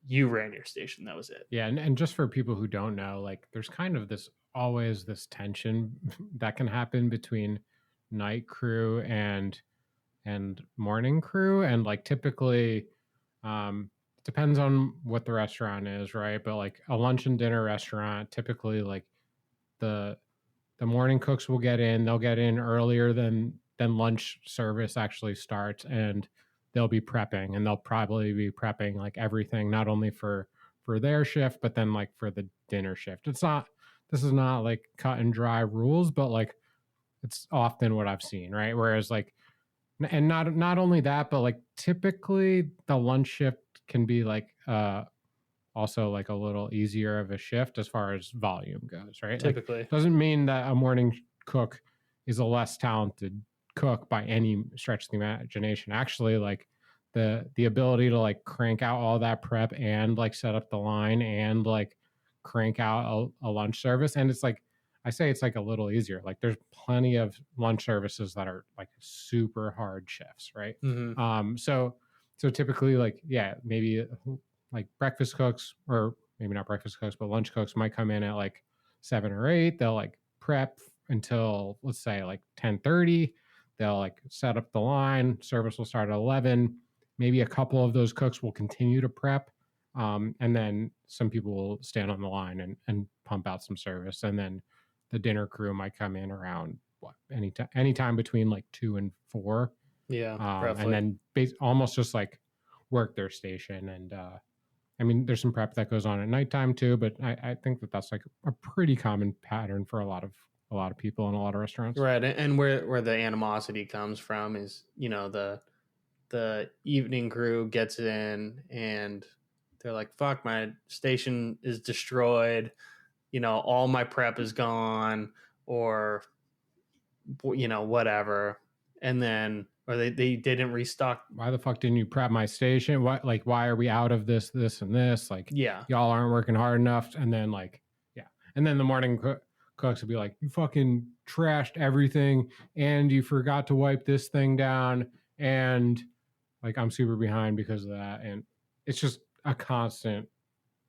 [SPEAKER 1] You ran your station. That was it.
[SPEAKER 2] Yeah. And just for people who don't know, like there's kind of always this tension that can happen between night crew and morning crew. And like typically, depends on what the restaurant is, right? But like a lunch and dinner restaurant, typically like the morning cooks will get in, they'll get in earlier than lunch service actually starts, and they'll be prepping, and they'll probably be prepping like everything, not only for their shift, but then like for the dinner shift. This is not like cut and dry rules, but like it's often what I've seen, right? Whereas like, and not only that, but like typically the lunch shift can be like also like a little easier of a shift as far as volume goes, right?
[SPEAKER 1] Typically.
[SPEAKER 2] Like, doesn't mean that a morning cook is a less talented cook by any stretch of the imagination. Actually, like the ability to like crank out all that prep and like set up the line and like crank out a lunch service. And it's like, I say it's like a little easier. Like there's plenty of lunch services that are like super hard shifts, right?
[SPEAKER 1] Mm-hmm.
[SPEAKER 2] So typically like, yeah, maybe like breakfast cooks, or maybe not breakfast cooks, but lunch cooks might come in at like 7 or 8. They'll like prep until let's say like 10:30. They'll like set up the line. Service will start at 11. Maybe a couple of those cooks will continue to prep. And then some people will stand on the line and pump out some service. And then the dinner crew might come in around anytime between like 2 and 4.
[SPEAKER 1] Yeah.
[SPEAKER 2] And then almost just like work their station. And I mean, there's some prep that goes on at nighttime too, but I think that's like a pretty common pattern for a lot of people in a lot of restaurants.
[SPEAKER 1] Right. And where the animosity comes from is, the evening crew gets in and they're like, fuck, my station is destroyed. All my prep is gone, or, whatever. And then, or they didn't restock.
[SPEAKER 2] Why the fuck didn't you prep my station? Why are we out of this, and this? Like,
[SPEAKER 1] yeah,
[SPEAKER 2] y'all aren't working hard enough. And then like, yeah. And then the morning cooks would be like, you fucking trashed everything and you forgot to wipe this thing down. And like, I'm super behind because of that. And it's just a constant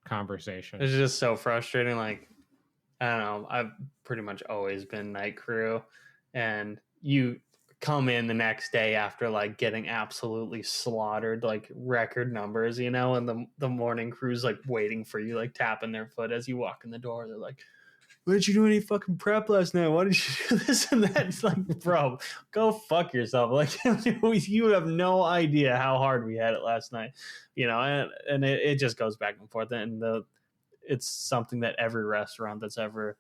[SPEAKER 2] conversation.
[SPEAKER 1] It's just so frustrating. Like, I don't know. I've pretty much always been night crew, and you come in the next day after like getting absolutely slaughtered, like record numbers, and the morning crew's like waiting for you, like tapping their foot as you walk in the door. They're like, "Why didn't you do any fucking prep last night? Why did you do this and that?" It's like, bro, go fuck yourself. Like, you have no idea how hard we had it last night, and it just goes back and forth, and it's something that every restaurant that's ever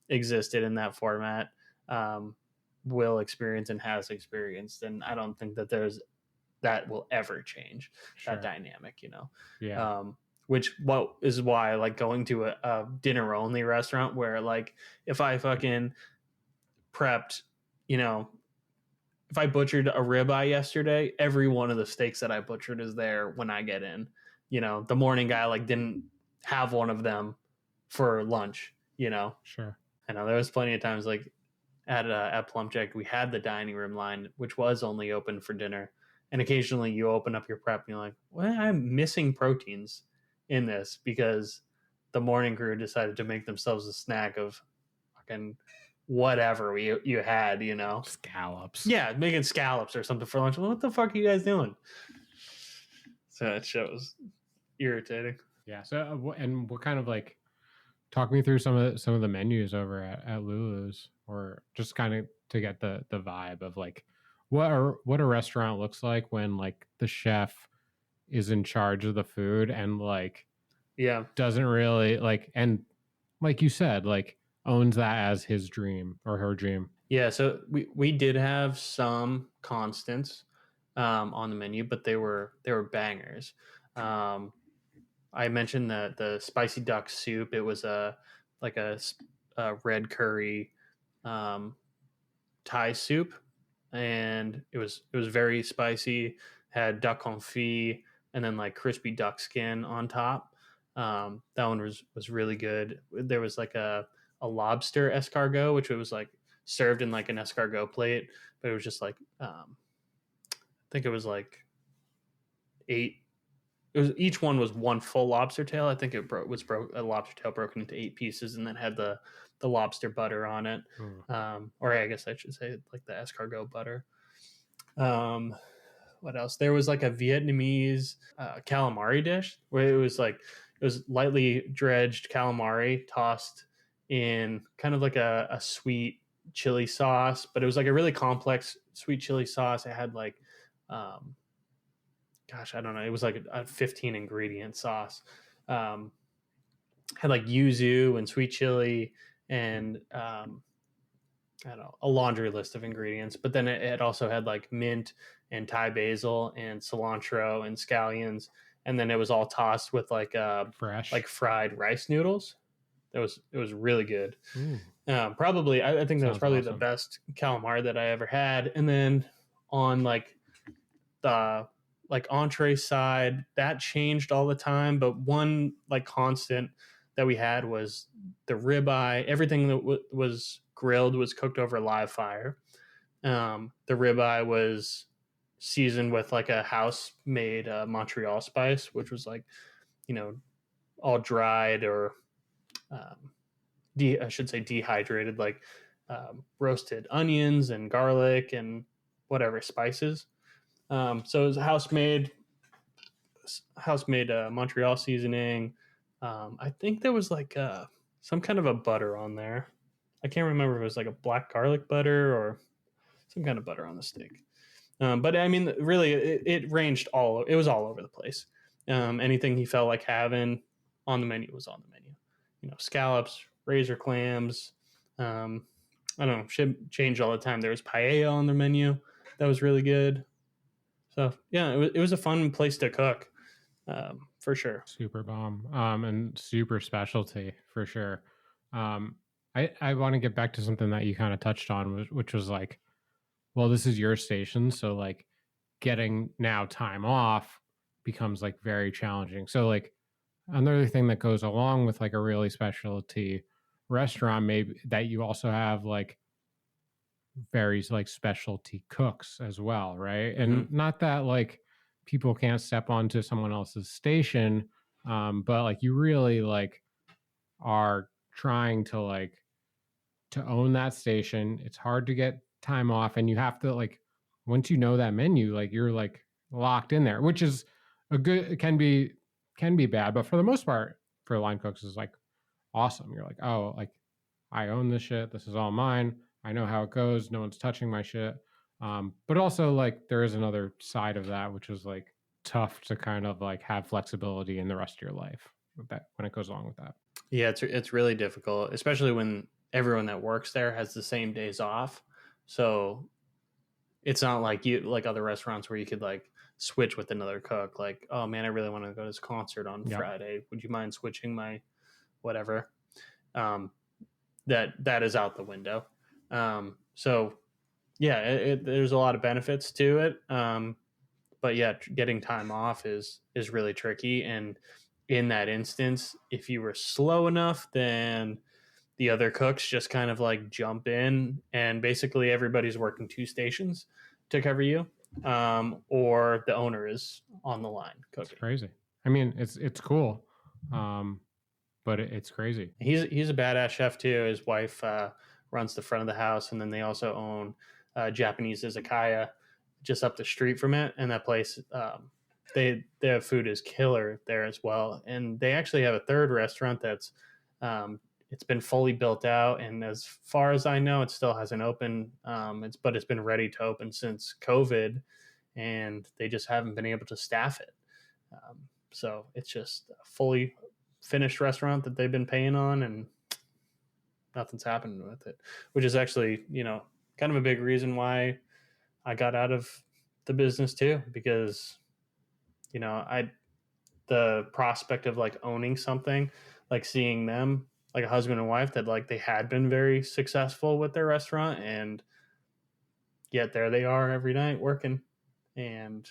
[SPEAKER 1] existed in that format will experience and has experienced, and I don't think that will ever change. Sure. That dynamic,
[SPEAKER 2] Yeah.
[SPEAKER 1] Which is why I like going to a dinner only restaurant where like if I fucking prepped, if I butchered a ribeye yesterday, every one of the steaks that I butchered is there when I get in. The morning guy like didn't have one of them for lunch.
[SPEAKER 2] Sure.
[SPEAKER 1] I know there was plenty of times like at Plum Check we had the dining room line, which was only open for dinner, and occasionally you open up your prep and you're like, well, I'm missing proteins in this because the morning crew decided to make themselves a snack of fucking whatever you had,
[SPEAKER 2] Scallops.
[SPEAKER 1] Yeah, making scallops or something for lunch. Well, what the fuck are you guys doing? So that shit was irritating.
[SPEAKER 2] Yeah. So and what kind of like talk me through some of the menus over at Lulu's, or just kind of to get the vibe of like what a restaurant looks like when like the chef is in charge of the food and like doesn't really like, and like you said, like owns that as his dream or her dream.
[SPEAKER 1] Yeah, so we did have some constants on the menu, but they were bangers. I mentioned the spicy duck soup. It was a red curry Thai soup, and it was very spicy. Had duck confit and then like crispy duck skin on top. That one was really good. There was like a lobster escargot, which was like served in like an escargot plate, but it was just like I think it was like 8. It was, each one was one full lobster tail. I think it was a lobster tail broken into 8 pieces, and then had the lobster butter on it, or I guess I should say like the escargot butter. What else? There was like a Vietnamese calamari dish where it was lightly dredged calamari tossed in kind of like a sweet chili sauce, but it was like a really complex sweet chili sauce. It had like gosh, I don't know. It was like a 15 ingredient sauce. Had like yuzu and sweet chili and I don't know, a laundry list of ingredients. But then it also had like mint and Thai basil and cilantro and scallions. And then it was all tossed with like
[SPEAKER 2] fresh,
[SPEAKER 1] like fried rice noodles. It was really good. Probably, I think that was probably awesome. The best calamari that I ever had. And then on like the like entree side, that changed all the time, but one like constant that we had was the ribeye. Everything that was grilled was cooked over live fire. The ribeye was seasoned with like a house made Montreal spice, which was like all dried or I should say dehydrated, like roasted onions and garlic and whatever spices. So it was a house made Montreal seasoning. I think there was like some kind of a butter on there. I can't remember if it was like a black garlic butter or some kind of butter on the steak. But I mean, really, it ranged it was all over the place. Anything he felt like having on the menu was on the menu. Scallops, razor clams. I don't know, shit changed all the time. There was paella on the menu that was really good. So yeah, it was a fun place to cook, for sure.
[SPEAKER 2] Super bomb, and super specialty for sure. I want to get back to something that you kind of touched on, which was like, well, this is your station, so like getting now time off becomes like very challenging. So like another thing that goes along with like a really specialty restaurant, maybe that you also have like very like specialty cooks as well, right? Mm-hmm. And not that like people can't step onto someone else's station, but like you really like are trying to own that station. It's hard to get time off, and you have to like, once you know that menu, like you're like locked in there, which is a good, it can be bad, but for the most part for line cooks is like awesome. You're like, oh, like I own this shit. This is all mine. I know how it goes. No one's touching my shit. But also like there is another side of that, which is like tough to kind of like have flexibility in the rest of your life with that when it goes along with that.
[SPEAKER 1] Yeah, it's really difficult, especially when everyone that works there has the same days off. So it's not like you like other restaurants where you could like switch with another cook. Like, oh man, I really want to go to this concert on Friday. Would you mind switching my whatever? That is out the window. So yeah, there's a lot of benefits to it. But yeah, getting time off is really tricky. And in that instance, if you were slow enough, then the other cooks just kind of like jump in, and basically everybody's working two stations to cover you, or the owner is on the line cooking.
[SPEAKER 2] It's crazy. I mean, it's cool, but it's crazy.
[SPEAKER 1] He's a badass chef too. His wife runs the front of the house, and then they also own Japanese izakaya just up the street from it, and that place their food is killer there as well. And they actually have a third restaurant that's it's been fully built out, and as far as I know, it still hasn't opened. But it's been ready to open since COVID, and they just haven't been able to staff it. So it's just a fully finished restaurant that they've been paying on, and nothing's happened with it, which is actually, kind of a big reason why I got out of the business too, because, the prospect of like owning something, like seeing them like a husband and wife that like they had been very successful with their restaurant, and yet there they are every night working, and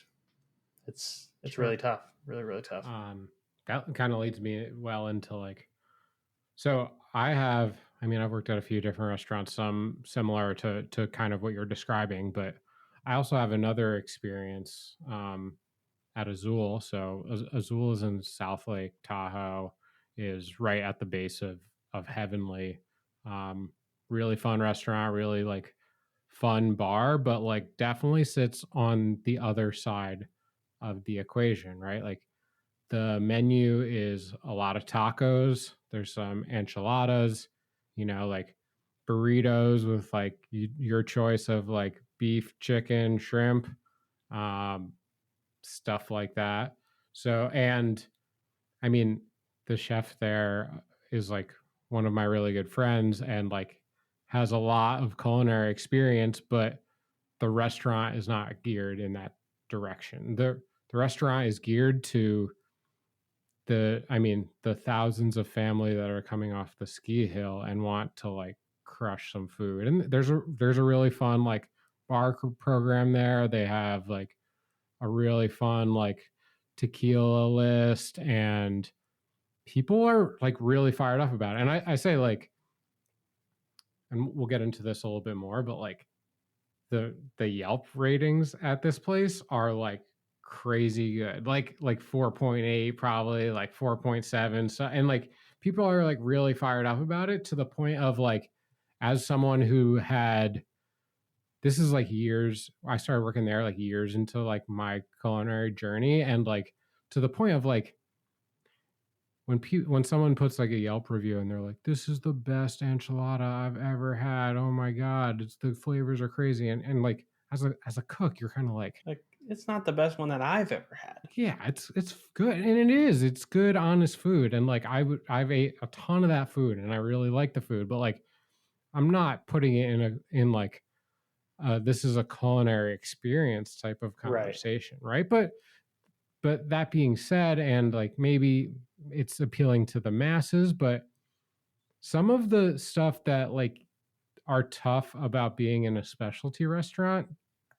[SPEAKER 1] it's really tough, really tough.
[SPEAKER 2] That kind of leads me well into like, so I've worked at a few different restaurants, some similar to kind of what you're describing, but I also have another experience at Azul. So Azul is in South Lake Tahoe, is right at the base of Heavenly. Really fun restaurant, really like fun bar, but like definitely sits on the other side of the equation, right? Like the menu is a lot of tacos. There's some enchiladas, like burritos with like your choice of like beef, chicken, shrimp, stuff like that. So, and I mean, the chef there is like one of my really good friends and like has a lot of culinary experience, but the restaurant is not geared in that direction. The restaurant is geared to the thousands of family that are coming off the ski hill and want to like crush some food. And there's a really fun like bar program there. They have like a really fun like tequila list, and people are like really fired up about it. And I say like, and we'll get into this a little bit more, but like the Yelp ratings at this place are like crazy good, like 4.8, probably like 4.7. So, and like people are like really fired up about it, to the point of like, as someone who had, this is like years, I started working there like years into like my culinary journey, and like to the point of like when someone puts like a Yelp review and they're like, this is the best enchilada I've ever had, oh my god, it's, the flavors are crazy, and like as a cook, you're kind of like
[SPEAKER 1] it's not the best one that I've ever had.
[SPEAKER 2] Yeah, it's good, and it's good, honest food, and like I've ate a ton of that food, and I really like the food, but like I'm not putting it in like this is a culinary experience type of conversation, right? But that being said, and like maybe it's appealing to the masses, but some of the stuff that like are tough about being in a specialty restaurant,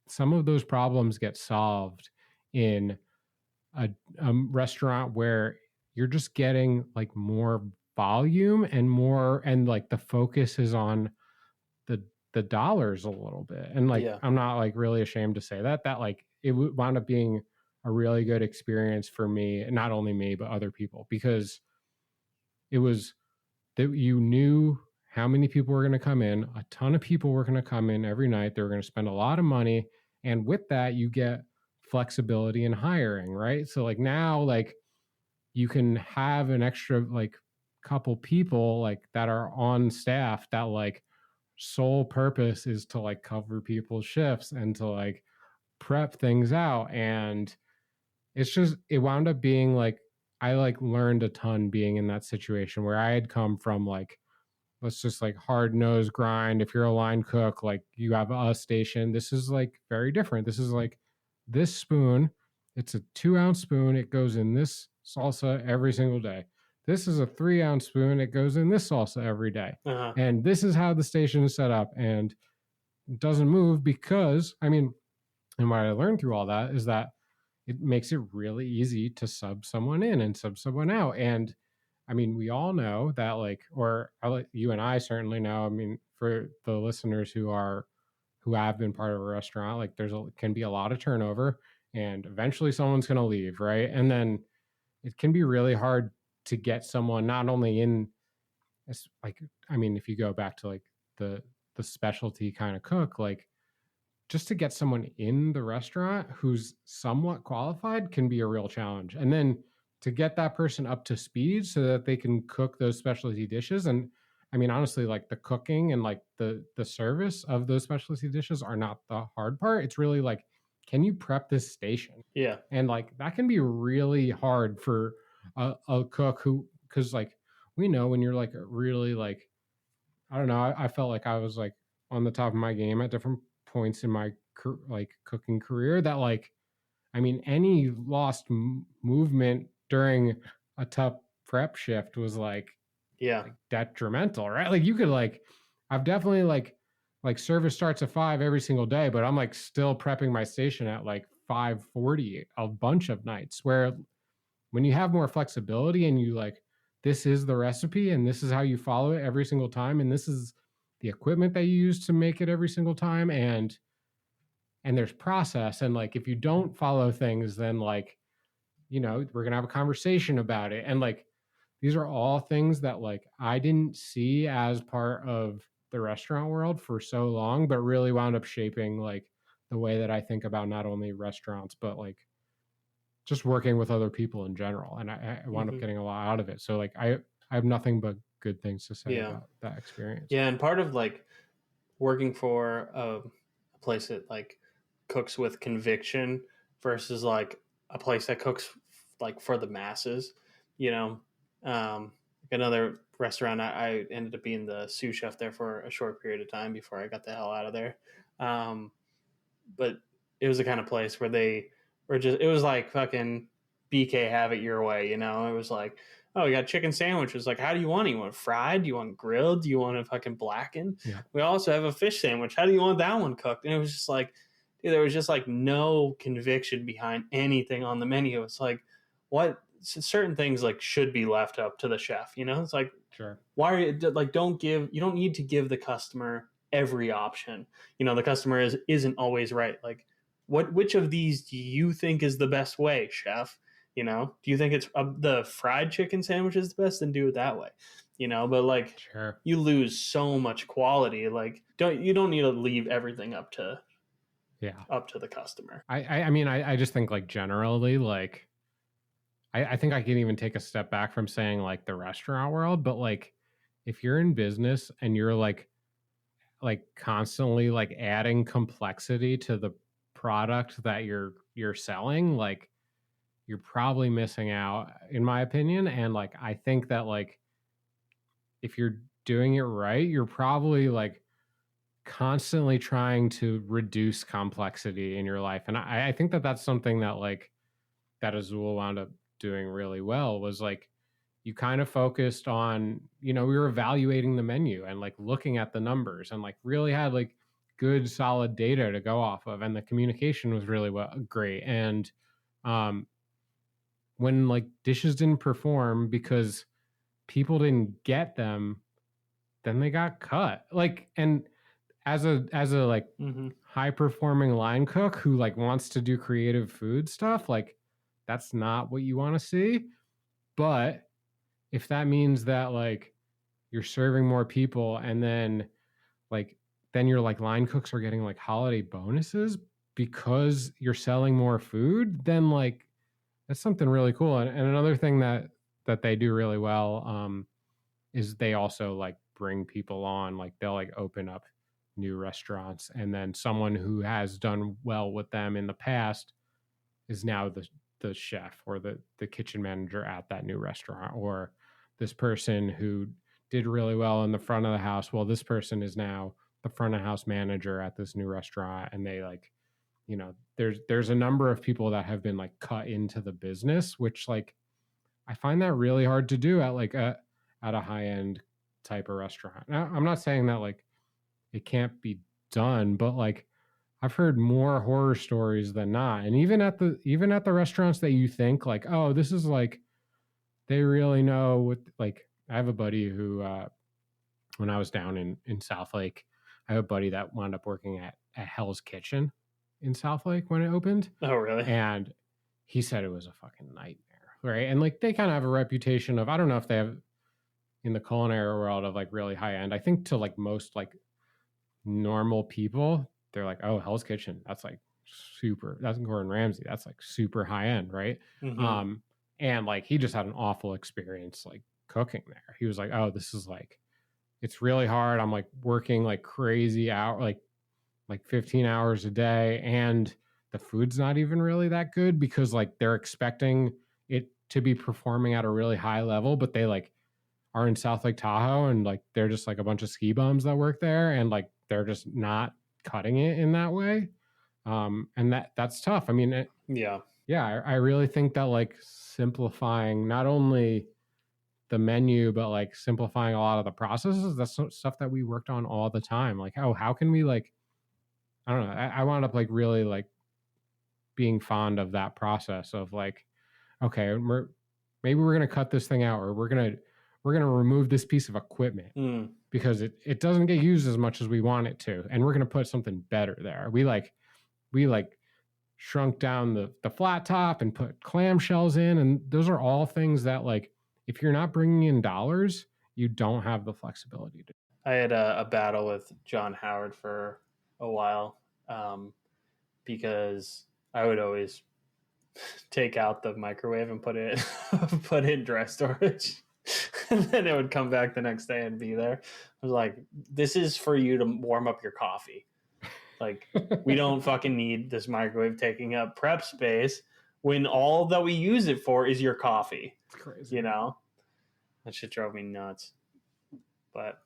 [SPEAKER 2] some of those problems get solved in a restaurant where you're just getting like more volume and like the focus is on the dollars a little bit. And like I'm not like really ashamed to say that like it wound up being a really good experience for me, not only me but other people, because it was that you knew how many people were going to come in. A ton of people were going to come in every night. They were going to spend a lot of money. And with that, you get flexibility in hiring, right? So like now, like you can have an extra like couple people like that are on staff that like sole purpose is to like cover people's shifts and to like prep things out. And it's just, it wound up being like, I like learned a ton being in that situation where I had come from like, let's just like hard nose grind. If you're a line cook, like you have a station. This is like very different. This is like this spoon. It's a 2-ounce spoon. It goes in this salsa every single day. This is a 3-ounce spoon. It goes in this salsa every day.
[SPEAKER 1] Uh-huh.
[SPEAKER 2] And this is how the station is set up. And it doesn't move because, I mean, and what I learned through all that is that it makes it really easy to sub someone in and sub someone out. And I mean, we all know that, like, or you and I certainly know. I mean, for the listeners who have been part of a restaurant, like, can be a lot of turnover, and eventually someone's going to leave, right? And then it can be really hard to get someone not only in, like, I mean, if you go back to like the specialty kind of cook, like just to get someone in the restaurant who's somewhat qualified can be a real challenge. And then to get that person up to speed so that they can cook those specialty dishes. And I mean, honestly, like the cooking and like the service of those specialty dishes are not the hard part. It's really like, can you prep this station?
[SPEAKER 1] Yeah.
[SPEAKER 2] And like that can be really hard for a cook who, because like we know when you're like really like, I don't know, I felt like I was like on the top of my game at different points in my like cooking career, that like, I mean, any lost movement during a tough prep shift was like detrimental, right? Like you could like, I've definitely like service starts at 5 every single day, but I'm like still prepping my station at like 5:40 a bunch of nights, where when you have more flexibility and you like, this is the recipe and this is how you follow it every single time, and this is the equipment that you use to make it every single time, and there's process, and like if you don't follow things, then like, you know, we're gonna have a conversation about it. And like these are all things that like I didn't see as part of the restaurant world for so long, but really wound up shaping like the way that I think about not only restaurants but like just working with other people in general. And I wound up getting a lot out of it. So like I have nothing but good things to say about that experience.
[SPEAKER 1] Yeah, and part of like working for a place that like cooks with conviction versus like a place that cooks like for the masses, you know. Another restaurant, I ended up being the sous chef there for a short period of time before I got the hell out of there. But it was the kind of place where they were just, it was like fucking BK, have it your way, you know. It was like, oh, we got chicken sandwiches. Like, how do you want it? You want it fried? Do you want grilled? Do you want it fucking blackened?
[SPEAKER 2] Yeah.
[SPEAKER 1] We also have a fish sandwich. How do you want that one cooked? And it was just like, dude, there was just like no conviction behind anything on the menu. It's like, what? Certain things like should be left up to the chef, you know. It's like,
[SPEAKER 2] sure,
[SPEAKER 1] why are you like, you don't need to give the customer every option. You know, the customer isn't always right. Like, which of these do you think is the best way, chef? You know, do you think it's the fried chicken sandwich is the best? Then do it that way. You know, but like,
[SPEAKER 2] sure,
[SPEAKER 1] you lose so much quality. Like, you don't need to leave everything up to the customer.
[SPEAKER 2] I mean, I just think like generally, like I think I can even take a step back from saying like the restaurant world, but like if you're in business and you're like constantly like adding complexity to the product that you're selling, like you're probably missing out, in my opinion. And like I think that like if you're doing it right, you're probably like constantly trying to reduce complexity in your life. And I think that that's something that like that Azul wound up doing really well, was like you kind of focused on, you know, we were evaluating the menu and like looking at the numbers and like really had like good solid data to go off of, and the communication was really great. And when like dishes didn't perform because people didn't get them, then they got cut. Like, and as a like high performing line cook who like wants to do creative food stuff, like that's not what you want to see. But if that means that like you're serving more people, and like then your like line cooks are getting like holiday bonuses because you're selling more food, then like that's something really cool. And another thing that they do really well is they also like bring people on, like they'll like open up new restaurants, and then someone who has done well with them in the past is now the chef or the kitchen manager at that new restaurant, or this person who did really well in the front of the house, well, this person is now the front of house manager at this new restaurant. And they like, there's a number of people that have been like cut into the business, which like I find that really hard to do at like at a high end type of restaurant. Now, I'm not saying that like it can't be done, but like I've heard more horror stories than not. And even at the restaurants that you think like, oh, this is like they really know what, like I have a buddy who when I was down in South Lake, I have a buddy that wound up working at Hell's Kitchen in South Lake when it opened.
[SPEAKER 1] Oh, really?
[SPEAKER 2] And he said it was a fucking nightmare, right? And like they kind of have a reputation of, I don't know if they have in the culinary world of like really high end. I think to like most like normal people, they're like, oh, Hell's Kitchen, that's like super, that's Gordon Ramsay, that's like super high end, right?
[SPEAKER 1] Mm-hmm.
[SPEAKER 2] And like he just had an awful experience like cooking there. He was like, oh, this is like, it's really hard. I'm like working like crazy out, like 15 hours a day, and the food's not even really that good because like they're expecting it to be performing at a really high level, but they like are in South Lake Tahoe, and like they're just like a bunch of ski bums that work there, and like they're just not cutting it in that way. And that's tough. I mean,
[SPEAKER 1] Yeah.
[SPEAKER 2] I really think that like simplifying not only the menu, but like simplifying a lot of the processes, that's stuff that we worked on all the time. Like, oh, how can we like, I don't know. I wound up like really like being fond of that process of like, okay, maybe we're gonna cut this thing out, or we're gonna remove this piece of equipment
[SPEAKER 1] Mm.
[SPEAKER 2] because it doesn't get used as much as we want it to, and we're gonna put something better there. We shrunk down the flat top and put clamshells in, and those are all things that like if you're not bringing in dollars, you don't have the flexibility to.
[SPEAKER 1] I had a battle with John Howard for a while because I would always take out the microwave and put it put it in dry storage. And then it would come back the next day and be there. I was like, this is for you to warm up your coffee. Like, we don't fucking need this microwave taking up prep space when all that we use it for is your coffee.
[SPEAKER 2] It's crazy.
[SPEAKER 1] You know? That shit drove me nuts. But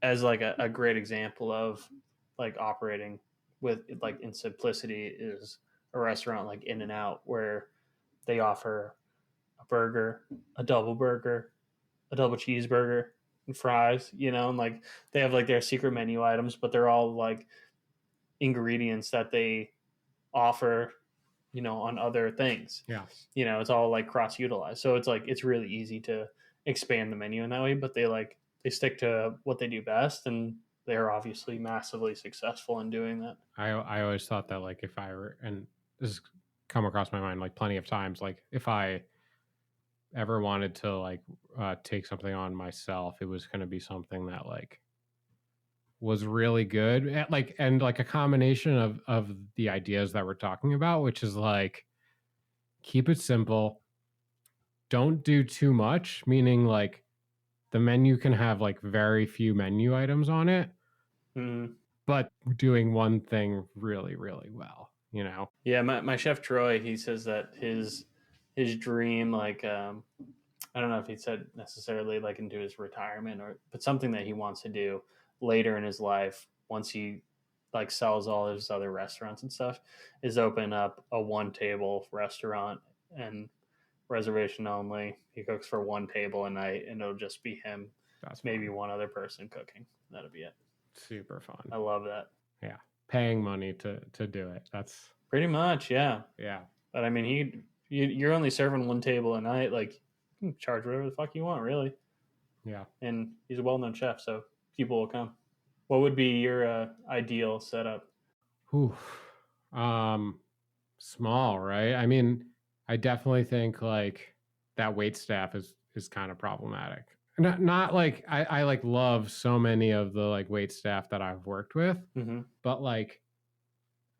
[SPEAKER 1] as like a great example of like operating with like in simplicity is a restaurant like In and Out, where they offer a burger, a double cheeseburger, and fries, and like they have like their secret menu items, but they're all like ingredients that they offer, on other things.
[SPEAKER 2] Yeah.
[SPEAKER 1] It's all like cross utilized. So it's like it's really easy to expand the menu in that way, but they stick to what they do best, and they're obviously massively successful in doing that.
[SPEAKER 2] I always thought that like if I were, and this has come across my mind like plenty of times, like if I ever wanted to like take something on myself, it was going to be something that like was really good at like, and like a combination of the ideas that we're talking about, which is like keep it simple, don't do too much, meaning like the menu can have like very few menu items on it, but doing one thing really, really well,
[SPEAKER 1] Yeah, my chef Troy, he says that his dream, like I don't know if he said necessarily like into his retirement, but something that he wants to do later in his life once he like sells all his other restaurants and stuff, is open up a one table restaurant, and reservation only. He cooks for one table a night, and it'll just be him. That's maybe fun. One other person cooking. That'll be it.
[SPEAKER 2] Super fun.
[SPEAKER 1] I love that.
[SPEAKER 2] Yeah, paying money to do it. That's
[SPEAKER 1] pretty much, yeah.
[SPEAKER 2] Yeah.
[SPEAKER 1] But I mean, you're only serving one table a night. Like, you can charge whatever the fuck you want, really.
[SPEAKER 2] Yeah.
[SPEAKER 1] And he's a well-known chef, so people will come. What would be your ideal setup?
[SPEAKER 2] Ooh, small, right? I mean, I definitely think like that wait staff is kind of problematic. not like I like love so many of the like wait staff that I've worked with, but like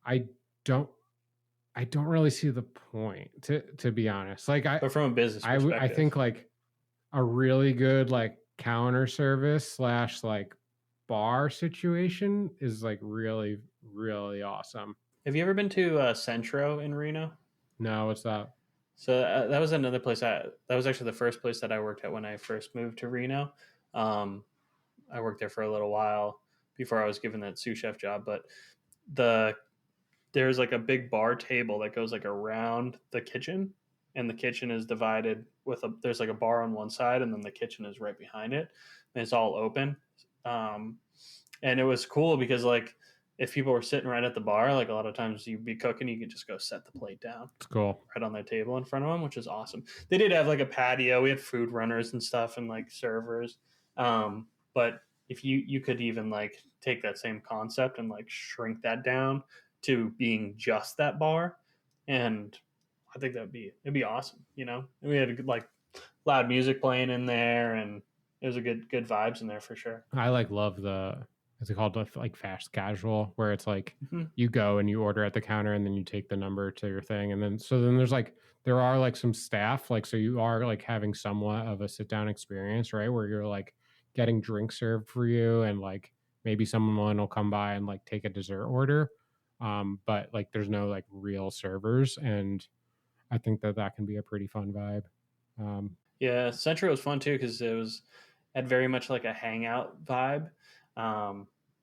[SPEAKER 2] I don't I don't really see the point to be honest. Like
[SPEAKER 1] But from a business
[SPEAKER 2] I
[SPEAKER 1] perspective,
[SPEAKER 2] think like a really good like counter service slash like bar situation is like really really awesome.
[SPEAKER 1] have you ever been to Centro in Reno?
[SPEAKER 2] No, what's that?
[SPEAKER 1] So that was another place. That was actually the first place that I worked at when I first moved to Reno. Um, I worked there for a little while before I was given that sous chef job. But the there's like a big bar table that goes like around the kitchen, and the kitchen is divided with a there's like a bar on one side, and then the kitchen is right behind it, and it's all open. Um, and it was cool because like if people were sitting right at the bar, like a lot of times you'd be cooking, you could just go set the plate down
[SPEAKER 2] It's cool.
[SPEAKER 1] right on their table in front of them, which is awesome. They did have like a patio. We had food runners and stuff and like servers. But if you could even like take that same concept and like shrink that down to being just that bar, and I think it'd be awesome. You know, and we had a good, like loud music playing in there, and it was a good vibes in there for sure.
[SPEAKER 2] I like love the is it called like fast casual where it's like
[SPEAKER 1] Mm-hmm.
[SPEAKER 2] you go and you order at the counter and then you take the number to your thing and then so then there's like there are like some staff like so you are like having somewhat of a sit down experience right where you're like getting drinks served for you and like maybe someone will come by and like take a dessert order but like there's no like real servers and I think that that can be a pretty fun vibe.
[SPEAKER 1] Yeah, Centro was fun too because it was had very much like a hangout vibe,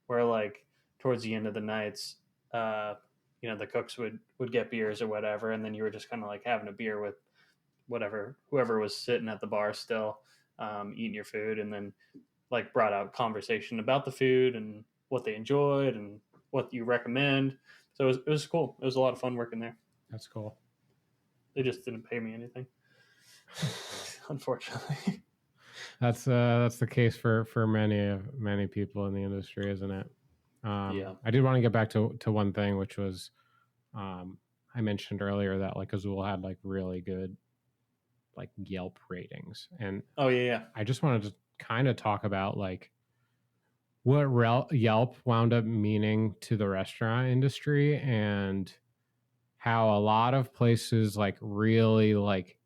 [SPEAKER 1] where like towards the end of the nights, uh, the cooks would get beers or whatever, and then you were just kind of like having a beer with whoever was sitting at the bar still, eating your food, and then like brought out conversation about the food and what they enjoyed and what you recommend. So it was cool. It was a lot of fun working there.
[SPEAKER 2] That's cool.
[SPEAKER 1] They just didn't pay me anything, unfortunately.
[SPEAKER 2] That's the case for many people in the industry, isn't it?
[SPEAKER 1] Yeah.
[SPEAKER 2] I did want to get back to one thing, which was I mentioned earlier that like Azul had like really good like Yelp ratings, and
[SPEAKER 1] Oh yeah.
[SPEAKER 2] I just wanted to kind of talk about like what Yelp wound up meaning to the restaurant industry and how a lot of places like really like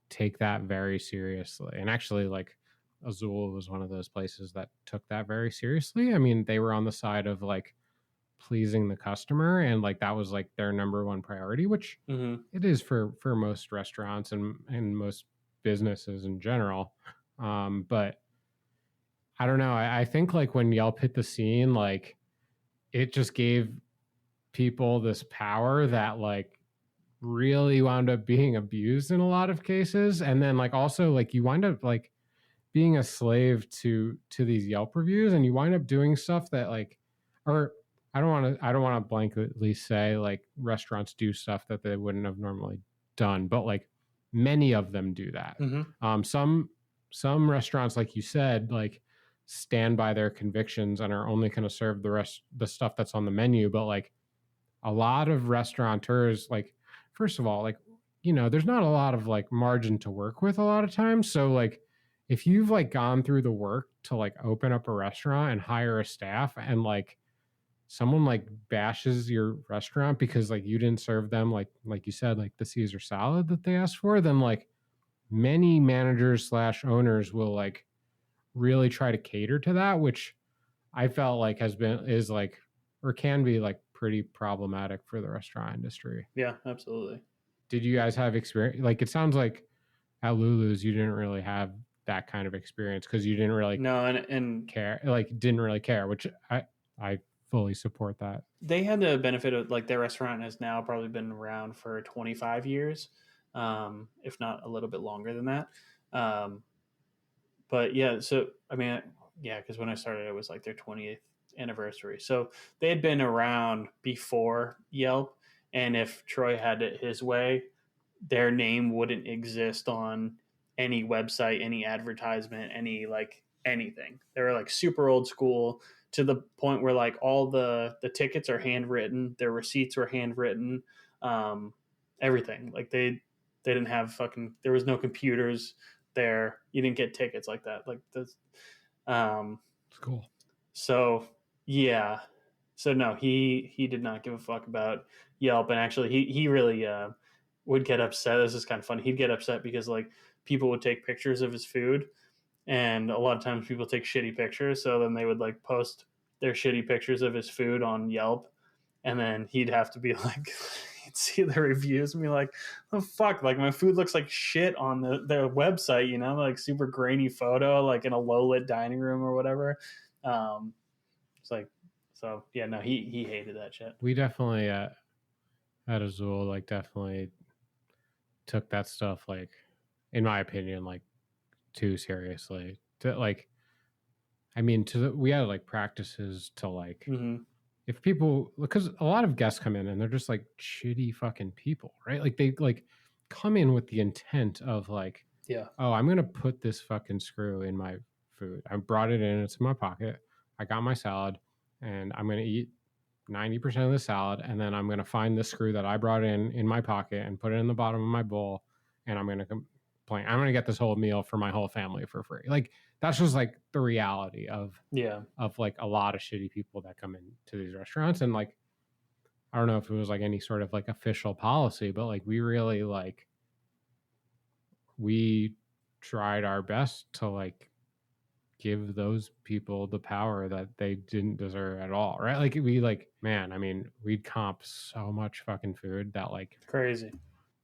[SPEAKER 2] take that very seriously. And actually, like Azul was one of those places that took that very seriously. I mean, they were on the side of like pleasing the customer, and like that was like their number one priority, which
[SPEAKER 1] Mm-hmm.
[SPEAKER 2] it is for most restaurants and most businesses in general. But I don't know. I think like when Yelp hit the scene, like it just gave people this power that like really wound up being abused in a lot of cases and then like also like you wind up like being a slave to these Yelp reviews and you wind up doing stuff that like or I don't want to blankly say like restaurants do stuff that they wouldn't have normally done but like many of them do that.
[SPEAKER 1] Mm-hmm.
[SPEAKER 2] Some restaurants like you said like stand by their convictions and are only going to serve the stuff that's on the menu but like a lot of restaurateurs like first of all like there's not a lot of like margin to work with a lot of times so like if you've like gone through the work to like open up a restaurant and hire a staff and like someone like bashes your restaurant because like you didn't serve them like you said like the Caesar salad that they asked for then like many managers slash owners will like really try to cater to that which I felt like is like or can be like pretty problematic for the restaurant industry.
[SPEAKER 1] Yeah, absolutely.
[SPEAKER 2] Did you guys have experience? Like it sounds like at Lulu's you didn't really have that kind of experience because you didn't really
[SPEAKER 1] No, and
[SPEAKER 2] care, like didn't really care, which I fully support that.
[SPEAKER 1] they had the benefit of like their restaurant has now probably been around for 25 years, if not a little bit longer than that. Um, but yeah, so I mean, yeah, because when I started, it was like their 20th anniversary. So they had been around before Yelp, and if Troy had it his way, their name wouldn't exist on any website, any advertisement, any like anything. They were like super old school to the point where like all the tickets are handwritten, their receipts were handwritten, um, everything. Like they didn't have fucking there was no computers there. You didn't get tickets like that. Like this.
[SPEAKER 2] It's cool.
[SPEAKER 1] So yeah. So no, he did not give a fuck about Yelp, and actually he really would get upset. This is kind of funny. He'd get upset because like people would take pictures of his food, and a lot of times people take shitty pictures. So then they would like post their shitty pictures of his food on Yelp, and then he'd have to be like, he'd see the reviews and be like, "Oh fuck! Like my food looks like shit on their website, you know, like super grainy photo, like in a low lit dining room or whatever." It's like, so yeah, no, he hated that shit.
[SPEAKER 2] We definitely at Azul like definitely took that stuff like, in my opinion, like too seriously. To like, I mean, we had like practices to like, if people, because a lot of guests come in and they're just like shitty fucking people, right? Like they like come in with the intent of like,
[SPEAKER 1] Yeah.
[SPEAKER 2] Oh, I'm gonna put this fucking screw in my food. I brought it in. It's in my pocket. I got my salad, and I'm gonna eat 90% of the salad, and then I'm gonna find the screw that I brought in my pocket and put it in the bottom of my bowl, and I'm gonna complain. I'm gonna get this whole meal for my whole family for free. Like that's just like the reality of like a lot of shitty people that come into these restaurants, and like I don't know if it was like any sort of like official policy, but like we really like we tried our best to like give those people the power that they didn't deserve at all, right? Like we like, man, I mean, we'd comp so much fucking food that like
[SPEAKER 1] crazy.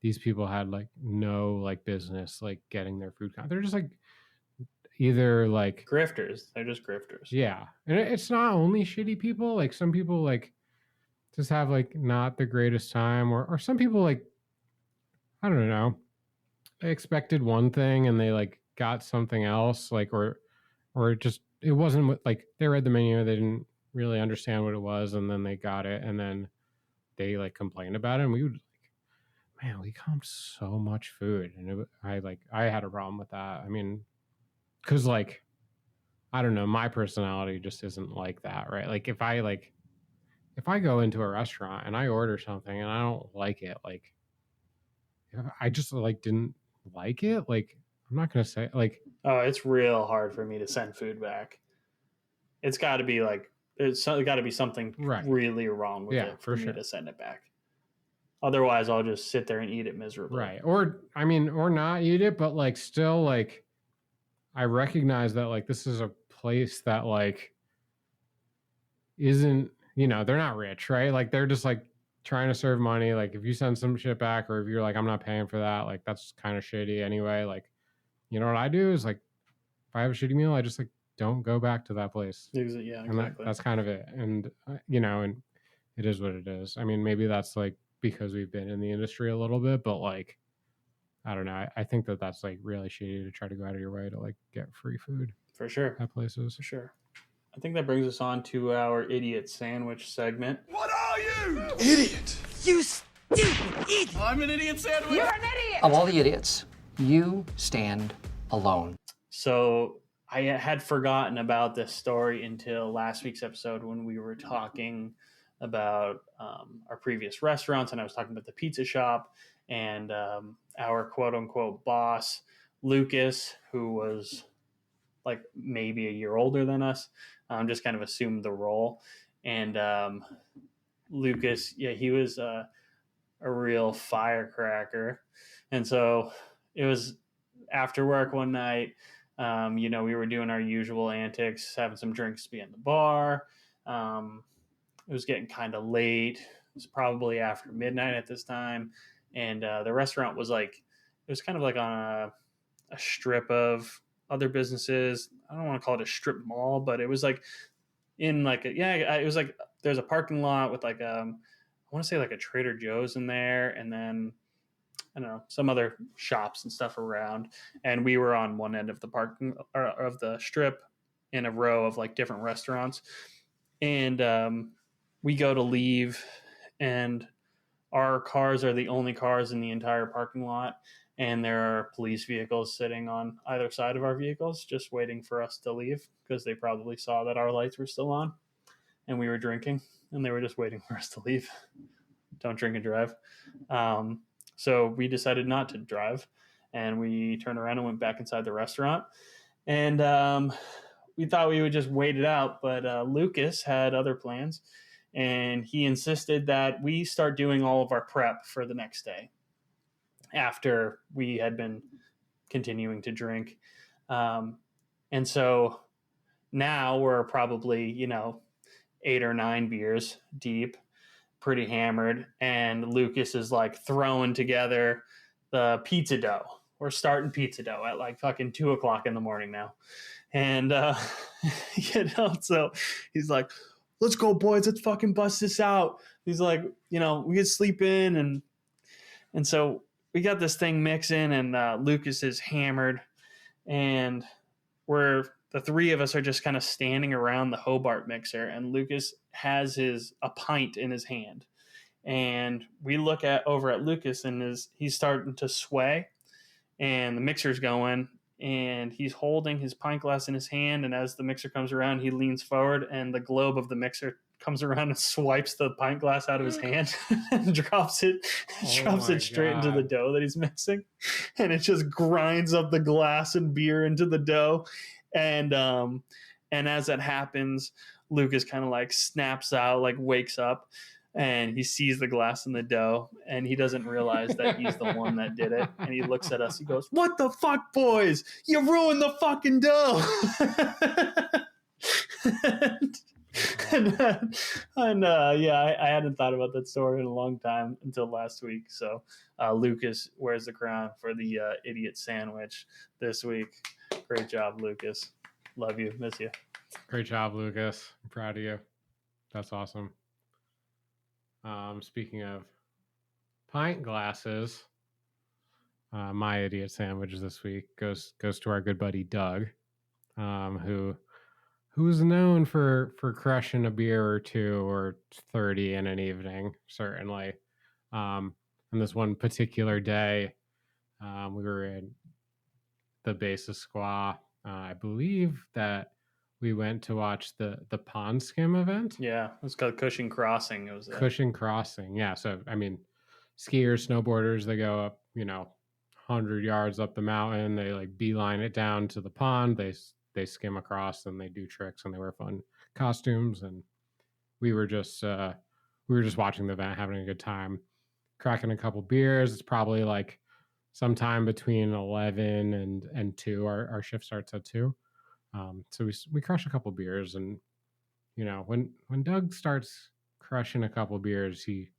[SPEAKER 2] These people had like no like business like getting their food. They're just like either like
[SPEAKER 1] grifters. They're just grifters.
[SPEAKER 2] Yeah, and it's not only shitty people. Like some people like just have like not the greatest time, or some people like I don't know. They expected one thing and they like got something else, like or it wasn't like they read the menu, they didn't really understand what it was, and then they got it, and then they like complained about it, and we would like, man, we comped so much food, and I had a problem with that. I mean, because like I don't know, my personality just isn't like that, right? Like if I go into a restaurant and I order something and I don't like it, like if I just like didn't like it, like I'm not gonna say like,
[SPEAKER 1] oh, it's real hard for me to send food back. It's got to be like it's got to be something really wrong with it for me to send it back. Otherwise, I'll just sit there and eat it miserably.
[SPEAKER 2] Right. Or I mean, or not eat it, but like still like I recognize that like this is a place that like isn't, you know, they're not rich, right? Like they're just like trying to serve money. Like if you send some shit back, or if you're like, I'm not paying for that, like that's kind of shitty anyway. Like, you know what I do is like if I have a shitty meal, I just like don't go back to that place.
[SPEAKER 1] Yeah, exactly.
[SPEAKER 2] And that's kind of it. And you know, and it is what it is. I mean, maybe that's like because we've been in the industry a little bit, but like I don't know. I think that that's like really shitty to try to go out of your way to like get free food.
[SPEAKER 1] For sure.
[SPEAKER 2] At places.
[SPEAKER 1] For sure. I think that brings us on to our idiot sandwich segment.
[SPEAKER 3] What are you?
[SPEAKER 4] Idiot.
[SPEAKER 3] You stupid idiot.
[SPEAKER 4] I'm an idiot sandwich.
[SPEAKER 3] You're an idiot.
[SPEAKER 5] Of all the idiots, you stand alone.
[SPEAKER 1] So I had forgotten about this story until last week's episode when we were talking about our previous restaurants, and I was talking about the pizza shop and our quote-unquote boss, Lucas, who was like maybe a year older than us, just kind of assumed the role. And Lucas, yeah, he was a real firecracker. And so it was after work one night, you know, we were doing our usual antics, having some drinks to be in the bar. It was getting kind of late. It was probably after midnight at this time. And the restaurant was like, it was kind of like on a strip of other businesses. I don't want to call it a strip mall, but it was like in like it was like there's a parking lot with like I want to say like a Trader Joe's in there, and then I don't know, some other shops and stuff around. And we were on one end of the parking or of the strip in a row of like different restaurants. And we go to leave, and our cars are the only cars in the entire parking lot. And there are police vehicles sitting on either side of our vehicles, just waiting for us to leave because they probably saw that our lights were still on and we were drinking, and they were just waiting for us to leave. Don't drink and drive. So we decided not to drive. and we turned around and went back inside the restaurant. And we thought we would just wait it out, but Lucas had other plans, and he insisted that we start doing all of our prep for the next day after we had been continuing to drink. And so now we're probably, 8 or 9 beers deep, pretty hammered. And Lucas is like throwing together the pizza dough. We're starting pizza dough at like fucking 2:00 in the morning now. And, so he's like, let's go, boys. Let's fucking bust this out. He's like, we could sleep in. And so we got this thing mixing, and Lucas is hammered, and the three of us are just kind of standing around the Hobart mixer, and Lucas has a pint in his hand, and we look over at Lucas, and he's starting to sway, and the mixer's going, and he's holding his pint glass in his hand, and as the mixer comes around, he leans forward, and the globe of the mixer comes around and swipes the pint glass out of his hand and drops it straight into the dough that he's mixing, and it just grinds up the glass and beer into the dough. And as that happens, Lucas kind of like snaps out, like wakes up, and he sees the glass in the dough, and he doesn't realize that he's the one that did it. And he looks at us, he goes, "What the fuck, boys? You ruined the fucking dough." I hadn't thought about that story in a long time until last week. So Lucas wears the crown for the idiot sandwich this week. Great job, Lucas. Love you. Miss you.
[SPEAKER 2] Great job, Lucas. I'm proud of you. That's awesome. Speaking of pint glasses, my idiot sandwich this week goes to our good buddy Doug, who's known for crushing a beer or 2 or 30 in an evening, certainly. And this one particular day, we were in the Basis Squaw. I believe that we went to watch the Pond Skim event.
[SPEAKER 1] Yeah, it was called Cushing Crossing. It was
[SPEAKER 2] Cushing Crossing. Yeah, so I mean, skiers, snowboarders, they go up, 100 yards up the mountain. They like beeline it down to the pond. They skim across and they do tricks and they wear fun costumes. And we were just watching the event, having a good time, cracking a couple beers. It's probably like sometime between 11 and 2. Our shift starts at 2. So we crush a couple beers, and when Doug starts crushing a couple beers, he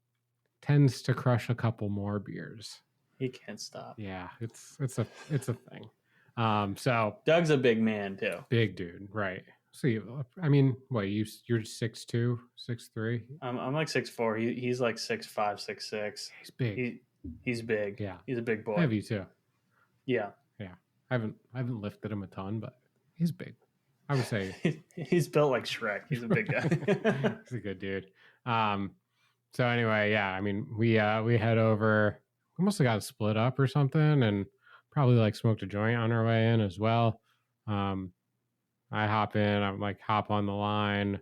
[SPEAKER 2] tends to crush a couple more beers.
[SPEAKER 1] He can't stop.
[SPEAKER 2] Yeah, it's a thing. So
[SPEAKER 1] Doug's a big man too.
[SPEAKER 2] Big dude, right? So I mean, what you're 6'2", 6'3"?
[SPEAKER 1] I'm like 6'4". He's like 6'5", 6'6".
[SPEAKER 2] He's big.
[SPEAKER 1] He's big.
[SPEAKER 2] Yeah,
[SPEAKER 1] he's a big boy.
[SPEAKER 2] Heavy too.
[SPEAKER 1] Yeah.
[SPEAKER 2] I haven't lifted him a ton, but he's big. I would say
[SPEAKER 1] he's built like Shrek. He's a big guy.
[SPEAKER 2] He's a good dude. So anyway, yeah. I mean, we head over. We must have got split up or something, and probably like smoked a joint on our way in as well. I hop in. I'm like hop on the line,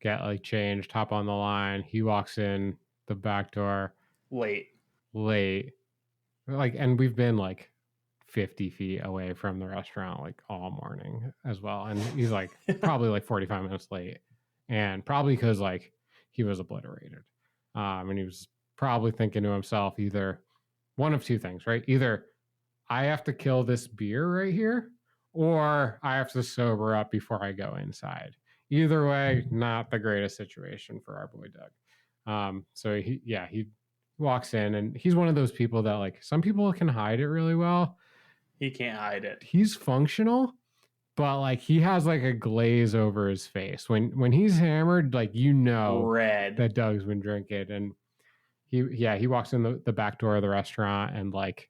[SPEAKER 2] get like changed, hop on the line. He walks in the back door
[SPEAKER 1] late,
[SPEAKER 2] like, and we've been like 50 feet away from the restaurant like all morning as well, and he's like probably like 45 minutes late, and probably because like he was obliterated, and he was probably thinking to himself either one of two things, right? Either I have to kill this beer right here, or I have to sober up before I go inside. Either way, not the greatest situation for our boy Doug. So he walks in, and he's one of those people that like some people can hide it really well.
[SPEAKER 1] He can't hide it.
[SPEAKER 2] He's functional, but like he has like a glaze over his face when he's hammered, like
[SPEAKER 1] red
[SPEAKER 2] that Doug's been drinking. And he walks in the back door of the restaurant and like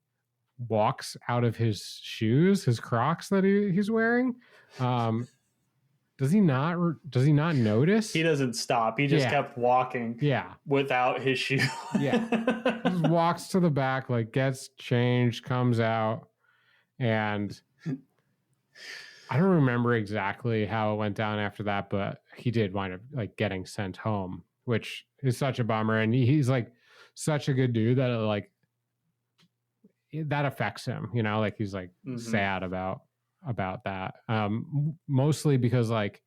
[SPEAKER 2] walks out of his shoes, his Crocs that he's wearing. Does he not notice?
[SPEAKER 1] He doesn't stop. He just kept walking.
[SPEAKER 2] Yeah.
[SPEAKER 1] Without his shoe.
[SPEAKER 2] Yeah. Just walks to the back, like gets changed, comes out. And I don't remember exactly how it went down after that, but he did wind up like getting sent home, which is such a bummer. And he's like such a good dude that like that affects him, you know, like he's like sad about that. Mostly because like,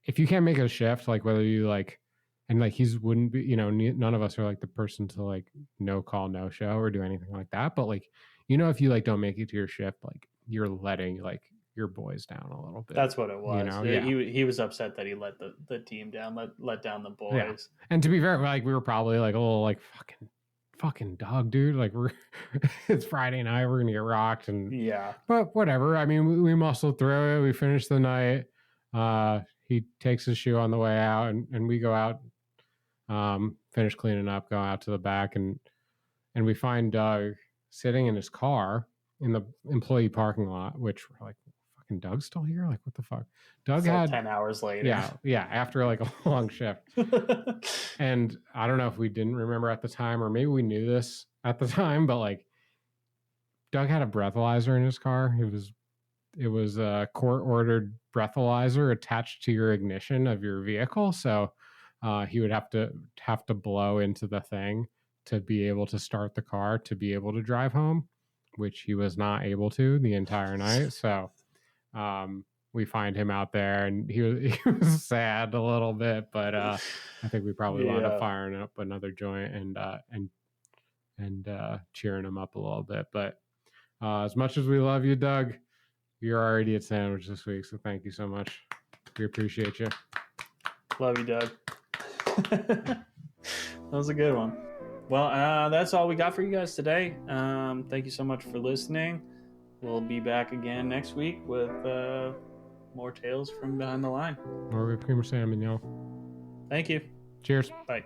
[SPEAKER 2] if you can't make a shift, like whether you like, and like he's wouldn't be, you know, none of us are like the person to like no call, no show or do anything like that. But like, you know, if you like don't make it to your shift, like you're letting like your boys down a little bit.
[SPEAKER 1] That's what it was.
[SPEAKER 2] You know?
[SPEAKER 1] He was upset that he let the team down, let down the boys.
[SPEAKER 2] Yeah. And to be fair, like we were probably like, oh, like fucking dog, dude. Like we're it's Friday night, we're gonna get rocked, and
[SPEAKER 1] Yeah.
[SPEAKER 2] But whatever. I mean, we muscled through it. We finished the night. He takes his shoe on the way out, and we go out, finish cleaning up, go out to the back, and we find Doug sitting in his car in the employee parking lot, which we're like, fucking Doug's still here? Like, what the fuck? Doug
[SPEAKER 1] Like
[SPEAKER 2] had
[SPEAKER 1] 10 hours later.
[SPEAKER 2] Yeah, after like a long shift. And I don't know if we didn't remember at the time, or maybe we knew this at the time, but like Doug had a breathalyzer in his car. It was a court-ordered breathalyzer attached to your ignition of your vehicle. So he would have to blow into the thing to be able to start the car to be able to drive home, which he was not able to the entire night. So we find him out there, and he was sad a little bit, but I think we probably wound up firing up another joint and cheering him up a little bit. But as much as we love you, Doug, you're our idiot sandwich this week, so thank you so much. We appreciate you.
[SPEAKER 1] Love you, Doug. That was a good one. Well, that's all we got for you guys today. Thank you so much for listening. We'll be back again next week with more tales from behind the line.
[SPEAKER 2] More whipped cream or salmon, y'all.
[SPEAKER 1] Thank you.
[SPEAKER 2] Cheers.
[SPEAKER 1] Bye.